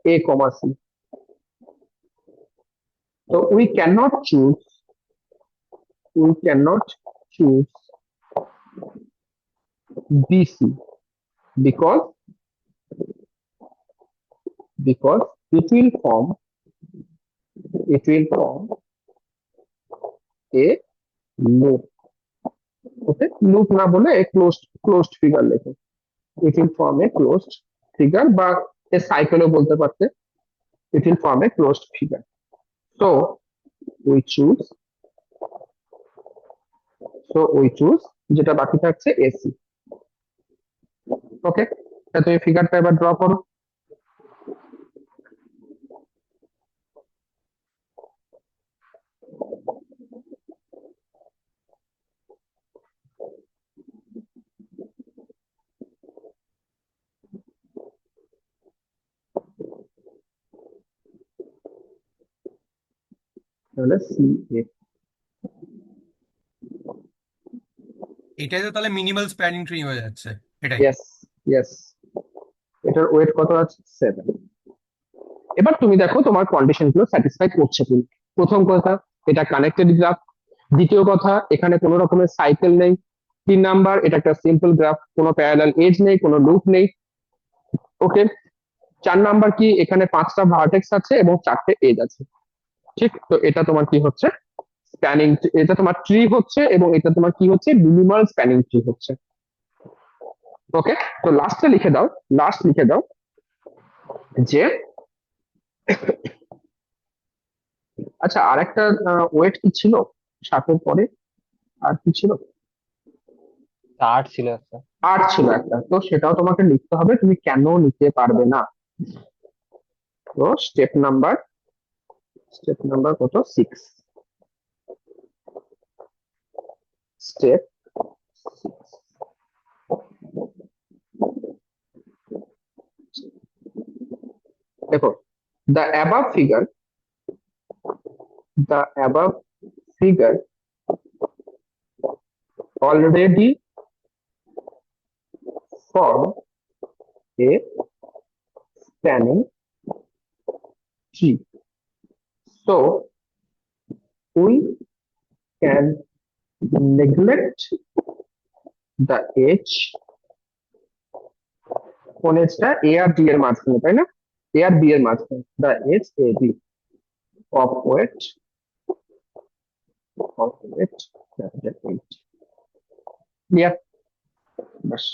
A comma C. So we cannot choose BC because it will form a loop. Okay, loop না বলে a closed figure লেখো। It will form a closed figure, বা a cycle ও বলতে পারতে। It will form a closed figure. So we choose যেটা বাকি থাকছে AC. ওকে, তুমি ফিগারটা এবার ড্র করো। তাহলে CA, এটাই তো তাহলে মিনিমাল স্প্যানিং ট্রি হয়ে যাচ্ছে, এটাই। yes, এটার ওয়েট কত আছে? 7। এবার তুমি দেখো তোমার কন্ডিশন গুলো স্যাটিসফাই করছে কিনা। প্রথম কথা, এটা কানেক্টেড গ্রাফ। দ্বিতীয় কথা, এখানে কোনো রকমের সাইকেল নেই। 3 নাম্বার, এটা একটা সিম্পল গ্রাফ, কোনো প্যারালাল এজ নেই, কোনো লুপ নেই। ওকে, 4 নাম্বার কি, এখানে 5টা ভার্টেক্স আছে এবং 4টে এজ আছে। ঠিক, তো এটা তোমার কি হচ্ছে? স্প্যানিং, এটা তোমার ট্রি হচ্ছে, এবং এটা তোমার কি হচ্ছে? মিনিমাল স্প্যানিং ট্রি হচ্ছে। ওকে, তো লাস্টে লিখে দাও, লাস্ট লিখে দাও যে আচ্ছা আরেকটা ওয়েট কি ছিল 7-এর পরে, আর কি ছিল? 8 ছিল একটা। 8 ছিল একটা, তো সেটাও তোমাকে লিখতে হবে, তুমি কেন নিতে পারবে না। তো স্টেপ নাম্বার কত, 6, স্টেপ 6। দেখো, the above figure the above figure already form a spanning tree, so we can neglect the edge। কোন এজটা? এ আর ডি এর মাঝখানে, তাই না? এ আর বি এর মাঝখানে, the edge a b of weight capital 8। Clear? বাস।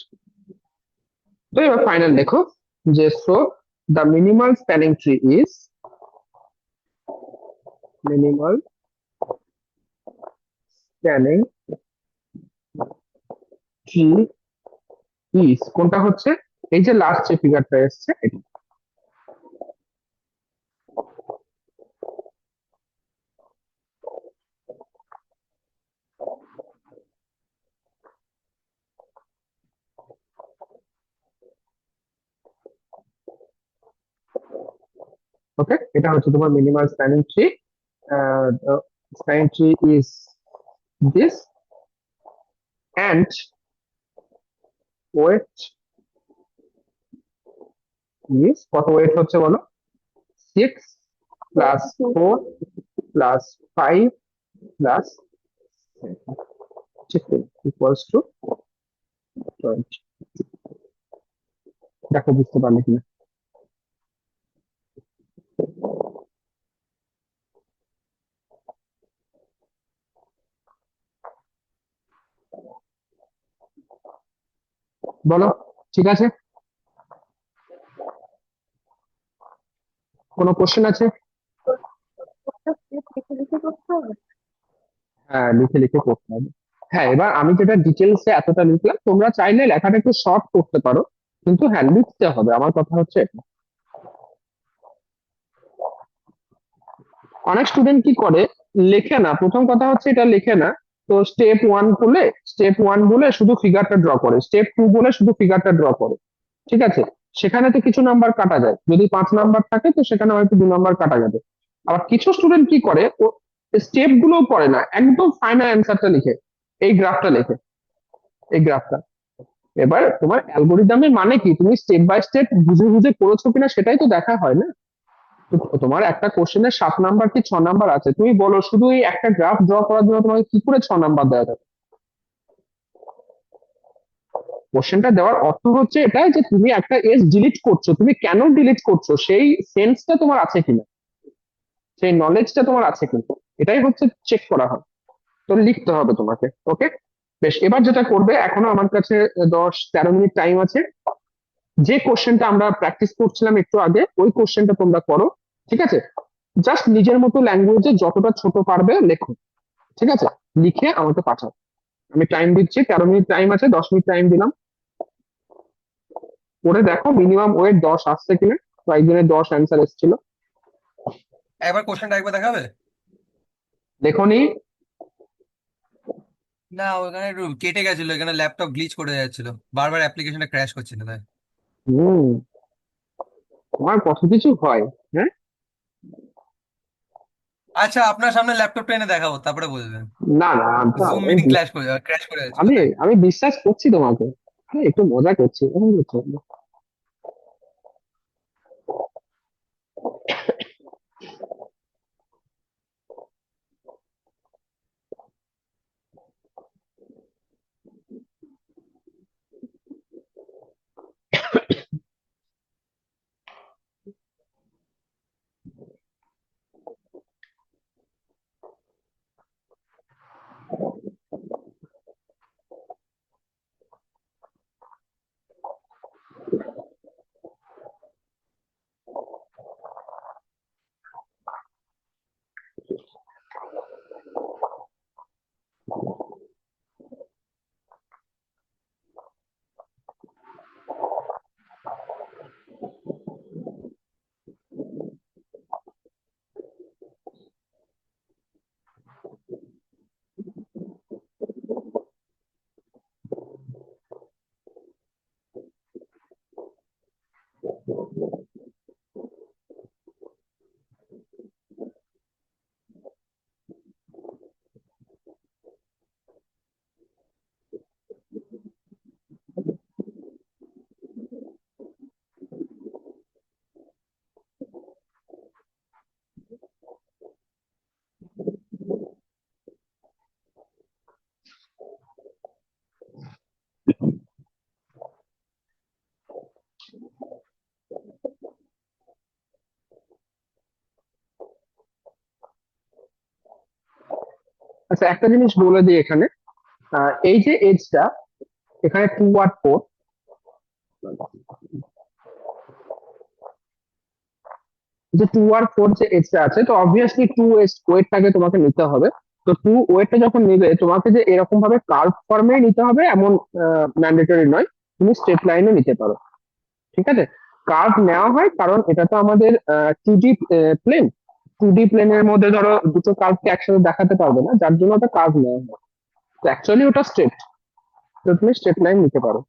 তো এবার ফাইনাল দেখো যে so the minimal spanning tree is minimal spanning tree is কোনটা হচ্ছে? এই যে লাস্ট যে ফিগারটা এসছে এটা। ওকে, এটা হচ্ছে তোমার minimal spanning tree. Spanning tree is this, and weight is কত ওয়েট হচ্ছে বলো? 6 plus 4 plus 5 plus 15 equals to 20। দেখো বুঝতে পারলে কিনা। বলো, ঠিক আছে? কোনো কোশ্চেন আছে? লিখে লিখে করতে হবে। হ্যাঁ, লিখে লিখে করতে হবে। হ্যাঁ, এবার আমি যেটা ডিটেলসে এতটা লিখলাম, তোমরা চাইলে লেখাটা একটু শর্ট করতে পারো, কিন্তু হ্যাঁ লিখতে হবে, আমার কথা হচ্ছে এটা। অনেক স্টুডেন্ট কি করে, লেখে না, প্রথম কথা হচ্ছে এটা লেখে না। তো স্টেপ 1 বলে শুধু ফিগারটা ড্র করে, স্টেপ 2 বলে শুধু ফিগারটা ড্র করে। ঠিক আছে, সেখানে তো কিছু নাম্বার কাটা যায়, যদি 5 নাম্বার থাকে তো সেখানে হয়তো 2 নাম্বার কাটা যাবে। আবার কিছু স্টুডেন্ট কি করে, ও স্টেপ গুলো করে না, একদম ফাইনাল অ্যান্সারটা লিখে, এই গ্রাফটা লেখে, এই গ্রাফটা। এবার তোমার অ্যালগোরিদমের মানে কি, তুমি স্টেপ বাই স্টেপ বুঝে বুঝে করেছো কিনা সেটাই তো দেখা হয় না। তো তোমার একটা কোশ্চেনের 7 নাম্বার কি 6 নাম্বার আছে, তুমি বলো শুধু এই একটা গ্রাফ ড্র করার জন্য তোমাকে কি করে 6 নাম্বার দেওয়া যাবে? কোশ্চেনটা দেওয়ার অর্থ হচ্ছে এটাই যে তুমি একটা এজ ডিলিট করছো, তুমি কেন ডিলিট করছো সেই সেন্সটা তোমার আছে কিনা, সেই নলেজটা তোমার আছে কিনা, এটাই হচ্ছে চেক করা হয়। তো লিখতে হবে তোমাকে। ওকে, বেশ, এবার যেটা করবে, এখনো আমার কাছে 10-13 মিনিট টাইম আছে। যে কোশ্চেনটা আমরা প্র্যাকটিস করছিলাম একটু আগে, ওই কোশ্চেনটা তোমরা করো। ঠিক আছে, জাস্ট নিজের মতো ল্যাঙ্গুয়েজে যতটা ছোট পারবে লেখো। ঠিক আছে, লিখে আমাকে পাঠাও। আমি টাইম দিচ্ছি, 13 মিনিট টাইম আছে, 10 মিনিট টাইম দিলাম। করে দেখো মিনিমাম ওয়েট 10 আসছে কিনা। তো একজনের 10 অ্যান্সার এসেছিল। একবার কোশ্চেনটা একবার দেখাবে? দেখোনি? না, ওখানে একটু কেটে গেছিল, এখানে ল্যাপটপ গ্লিচ করে যাচ্ছিল, বারবার অ্যাপ্লিকেশনটা ক্র্যাশ করছিল তাই। হুম, তোমার কত কিছু হয়। হ্যাঁ, আচ্ছা, আপনার সামনে ল্যাপটপটা এনে দেখাবো, তারপরে বুঝবেন। না না, জুম মিটিং ক্র্যাশ করে যাচ্ছিল আমি তাই। আমি বিশ্বাস করছি তোমাকে। আরে একটু মজা করছি, এরকম করছো কেন? আচ্ছা, একটা জিনিস বলে দিই এখানে, এই যে এজটা এখানে 2 আর 4, যে 2 আর 4 যে এজটা আছে, তো অবভিয়াসলি 2 এজ ওয়েটটাকে তোমাকে নিতে হবে। তো 2 ওয়েটটা যখন নিবে তোমাকে যে এরকম ভাবে কার্ভ ফর্মে নিতে হবে এমন ম্যান্ডেটরি নয়, তুমি স্ট্রেট লাইনে নিতে পারো। ঠিক আছে, কার্ভ নেওয়া হয় কারণ এটা তো আমাদের 2D প্লেন। 2D প্লেনের মধ্যে ধরো দুটো কার্ভকে একসাথে দেখাতে পারবে না, যার জন্য ওটা কার্ভ নেওয়া হয়। তো অ্যাকচুয়ালি ওটা স্ট্রেট, তো তুমি স্ট্রেট লাইন নিতে পারো।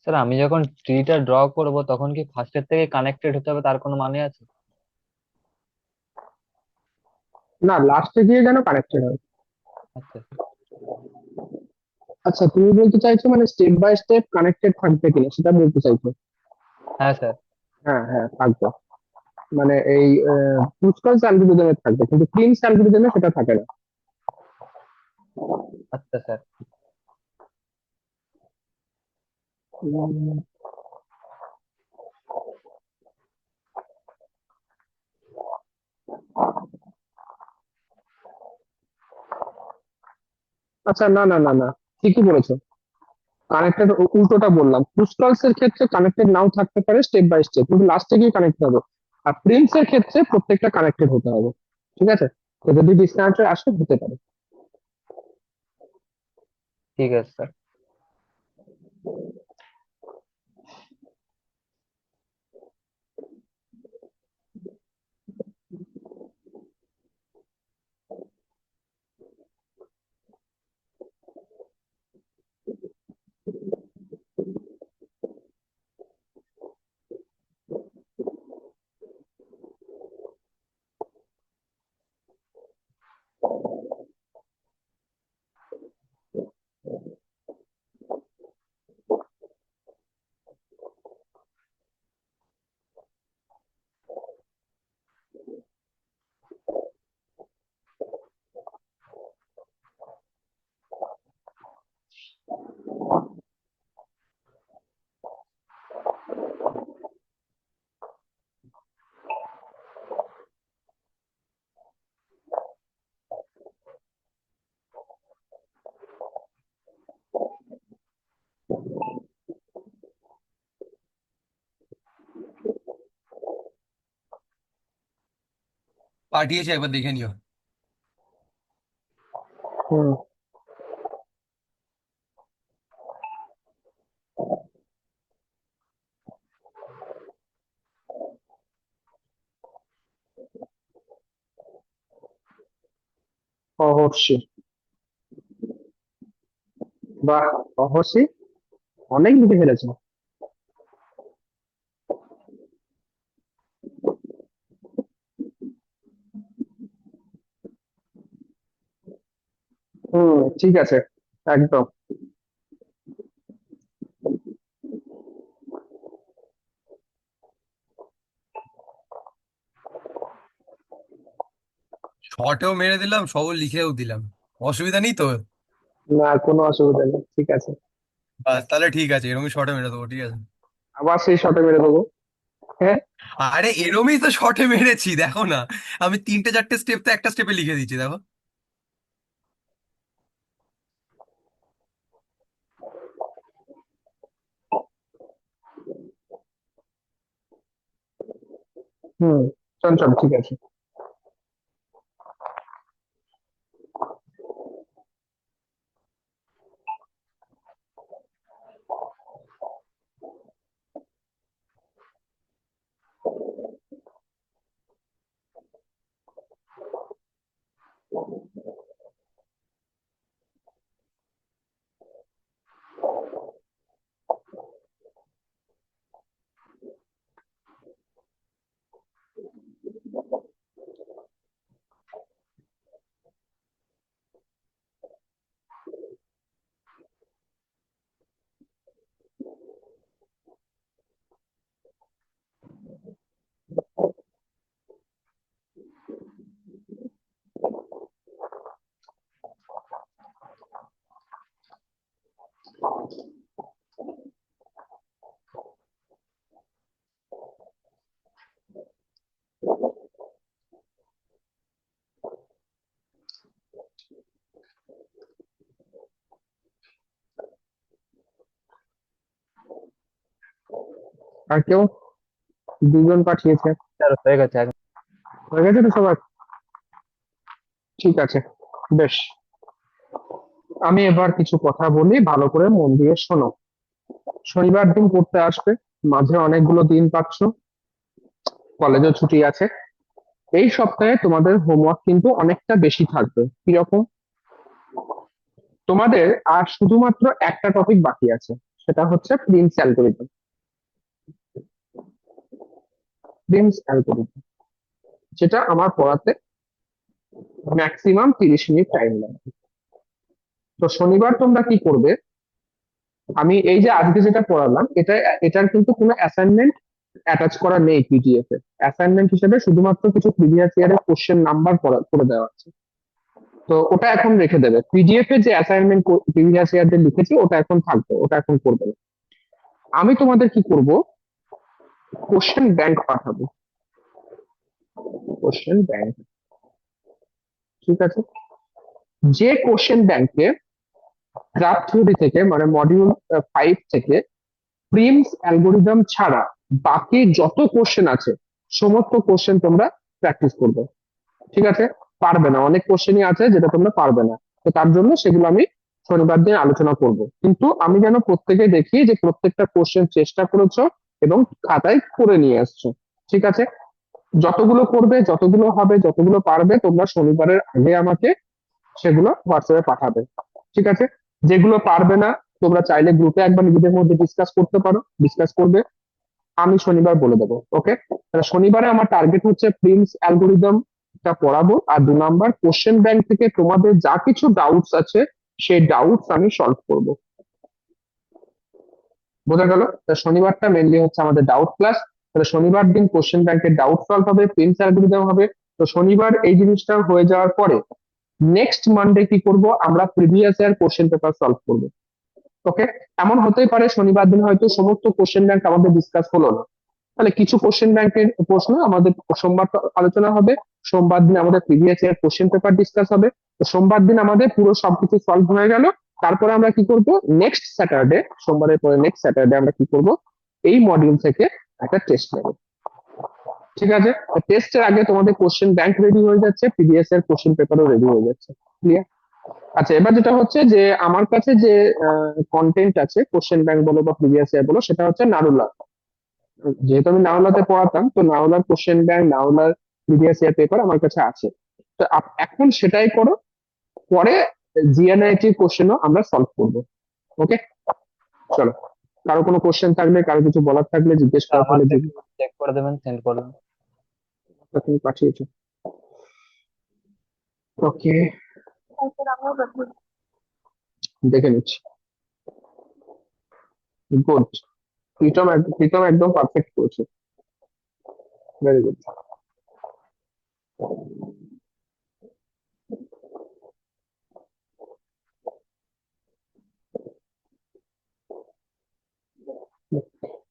স্যার আমি যখন ট্রিটা ড্র করব তখন কি ফার্স্টের থেকে কানেক্টেড হতে হবে, তার কোনো মানে আছে? না, লাস্টে গিয়ে যেন কানেক্টেড হয়। আচ্ছা। আচ্ছা, তুমি বলতে চাইছো মানে স্টেপ বাই স্টেপ কানেক্টেড থাকবে কিনা সেটা বলতে চাইছো? হ্যাঁ স্যার। হ্যাঁ হ্যাঁ থাকবে, মানে এই ক্রুস্কালস অ্যালগরিদমে থাকবে, কিন্তু প্রিন্স অ্যালগরিদমে সেটা থাকে না। আচ্ছা স্যার। উম, আচ্ছা, না না না না, ঠিকই বলেছো। কানেক্টেড উল্টোটা বললাম, ক্রুস্কালস এর ক্ষেত্রে কানেক্টেড নাও থাকতে পারে স্টেপ বাই স্টেপ, কিন্তু লাস্টে গিয়ে কানেক্টেড হবে। আর প্রিন্স এর ক্ষেত্রে প্রত্যেকটা কানেক্টেড হতে হবে। ঠিক আছে, তো যদি ডিসকানেক্টেড আসে হতে পারে। ঠিক আছে স্যার। পাঠিয়েছি, একবার দেখে নিও। হুম। অহর্ষি, বাহ, অহর্ষি অনেক লিখে ফেলেছো। হুম, ঠিক আছে, একদম। শর্টেও মেরে দিলাম, সবও লিখেও দিলাম, অসুবিধা নেই তো? না, কোনো অসুবিধা নেই, ঠিক আছে। বাস, তাহলে ঠিক আছে, এরকমই শর্টে মেরে দেবো, ঠিক আছে। আবার সেই শটে মেরে দেবো। হ্যাঁ। আরে এরমই তো শর্টে মেরেছি, দেখো না। আমি তিনটে চারটে স্টেপ তো একটা স্টেপে লিখে দিচ্ছি, দেখো। হুম, চঞ্চল, ঠিক আছে। আর কেউ? দুজন পাঠিয়েছে। স্যার হয়ে গেছে হয়ে গেছে তো সবার? ঠিক আছে, বেশ। আমি এবার কিছু কথা বলি, ভালো করে মন দিয়ে শোনো। শনিবার দিন পড়তে আসবে, মাঝে অনেকগুলো দিন পাচ্ছ, কলেজও ছুটি আছে। এই সপ্তাহে তোমাদের হোমওয়ার্ক কিন্তু অনেকটা বেশি থাকবে। কিরকম? তোমাদের আর শুধুমাত্র একটা টপিক বাকি আছে, সেটা হচ্ছে প্রিন্স অ্যালগোরিদম। প্রিন্স অ্যালগোরিদম, যেটা আমার পড়াতে ম্যাক্সিমাম 30 মিনিট টাইম লাগবে। তো শনিবার তোমরা কি করবে, আমি এই যে আজকে যেটা পড়ালাম, এটার কিন্তু কোনো অ্যাসাইনমেন্ট অ্যাটাচ করা নেই পিডিএফ এ। অ্যাসাইনমেন্ট হিসেবে শুধুমাত্র কিছু প্রিভিয়াস ইয়ারের কোশ্চেন নাম্বার করে দেওয়া আছে। তো ওটা এখন রেখে দেবে, পিডিএফ এ যে অ্যাসাইনমেন্ট প্রিভিয়াস ইয়ারদের লিখেছি ওটা এখন থাকবে, ওটা এখন করবে না। আমি তোমাদের কি করব, কোশ্চেন ব্যাংক পাঠাবো, কোশ্চেন ব্যাংক, ঠিক আছে? যে কোশ্চেন ব্যাংকে ক্রাফট থিওরি থেকে মানে মডিউল 5 থেকে প্রিমস অ্যালগোরিদম ছাড়া বাকি যত কোশ্চেন আছে সমস্ত কোশ্চেন তোমরা প্র্যাকটিস করবে, ঠিক আছে? পারবে না, অনেক কোশ্চেনই আছে যেটা তোমরা পারবে না, তো তার জন্য সেগুলো আমি শনিবার দিন আলোচনা করব। কিন্তু আমি যেন প্রত্যেকে দেখি যে প্রত্যেকটা কোশ্চেন চেষ্টা করেছো এবং খাতায় করে নিয়ে আসছো, ঠিক আছে? যতগুলো করবে, যতগুলো হবে, যতগুলো পারবে তোমরা শনিবারের আগে আমাকে সেগুলো হোয়াটসঅ্যাপে পাঠাবে, ঠিক আছে? যেগুলো পারবে না তোমরা চাইলে গ্রুপে একবার নিজেদের মধ্যে ডিসকাস করতে পারো, ডিসকাস করবে, আমি শনিবার বলে দেবো। ওকে, তাহলে শনিবারে আমার টার্গেট হচ্ছে প্রিন্স অ্যালগোরিদমটা পড়াবো, আর 2 নাম্বার কোশ্চেন ব্যাংক থেকে তোমাদের যা কিছু ডাউটস আছে সেই ডাউটস আমি সলভ করব। বোঝা গেল? তা শনিবারটা মেনলি হচ্ছে আমাদের ডাউট ক্লাস। তাহলে শনিবার দিন কোশ্চেন ব্যাংকের ডাউট সলভ হবে, প্রিন্স অ্যালগোরিদম হবে। তো শনিবার এই জিনিসটা হয়ে যাওয়ার পরে নেক্সট মানডে কি করব, আমরা previous year question paper solve করব। ওকে, এমন হতেই পারে শনিবার দিন হয়তো সমস্ত কোশ্চেন ব্যাংক আমাদের ডিসকাস হলো না, তাহলে কিছু কোশ্চেন ব্যাংকের প্রশ্ন আমাদের সোমবার আলোচনা হবে, সোমবার দিন আমাদের previous year question paper discuss হবে। তো সোমবার দিন আমাদের পুরো সবকিছু সলভ হয়ে গেল। তারপরে আমরা কি করব, নেক্সট স্যাটারডে, সোমবারের পরে নেক্সট স্যাটারডে আমরা কি করব, এই মডিউল থেকে একটা টেস্ট নেব, ঠিক আছে? টেস্টের আগে তোমাদের কোশ্চেন ব্যাংক রেডি হয়ে যাচ্ছে, প্রিভিয়াস ইয়ার কোশ্চেন পেপারও রেডি হয়ে যাচ্ছে। ক্লিয়ার? আচ্ছা, এবার যেটা হচ্ছে যে আমার কাছে যে কন্টেন্ট আছে কোশ্চেন ব্যাংক বলো বা প্রিভিয়াস ইয়ার বলো, সেটা হচ্ছে নারুলা। যেহেতু আমি নাওলাতে পড়াতাম, তো নাওলার কোশ্চেন ব্যাংক, নাওলার প্রিভিয়াস ইয়ার পেপার আমার কাছে আছে। তো এখন সেটাই করো, পরে জিএনআইটি কোশ্চেনও আমরা সলভ করব। ওকে, চলো, কারো কোনো কোশ্চেন থাকলে, কারো কিছু বলার থাকলে জিজ্ঞেস করা থাকলে আমাকে চেক করে দেবেন, সেন্ড করবেন। তুমি পাঠিয়েছো। ওকে, স্যার আমিও পাঠিয়ে দেখে নিচ্ছি। গুড, প্রীতম একদম পারফেক্ট করেছে, ভেরি গুড।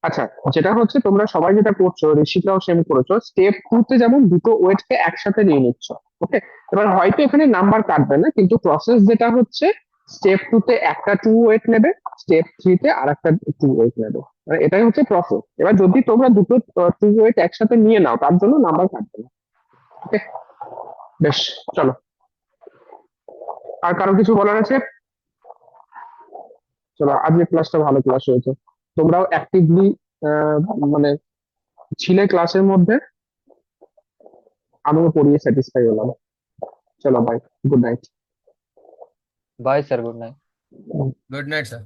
আচ্ছা, যেটা হচ্ছে তোমরা সবাই যেটা করছো, ঋষিকাও সেম করেছো, স্টেপ 2 তে যেমন দুটো ওয়েটকে একসাথে নিয়ে নিচ্ছ। ওকে, এবার হয়তো এখানে নাম্বার কাটবে না, কিন্তু প্রসেস যেটা হচ্ছে স্টেপ 2 তে একটা 2 ওয়েট নেবে, স্টেপ 3 তে আর একটা 2 ওয়েট নেবে, মানে এটাই হচ্ছে প্রসেস। এবার যদি তোমরা দুটো 2 ওয়েট একসাথে নিয়ে নাও তার জন্য নাম্বার কাটবে না। ওকে, বেশ, চলো, আর কারো কিছু বলার আছে? চলো, আজকে ক্লাসটা ভালো ক্লাস হয়েছে, তোমরাও অ্যাক্টিভলি মানে ছিলে ক্লাসের মধ্যে, আমিও পড়িয়ে স্যাটিসফাই হলাম। চলো, bye, good night. Bye sir, good night. Good night sir.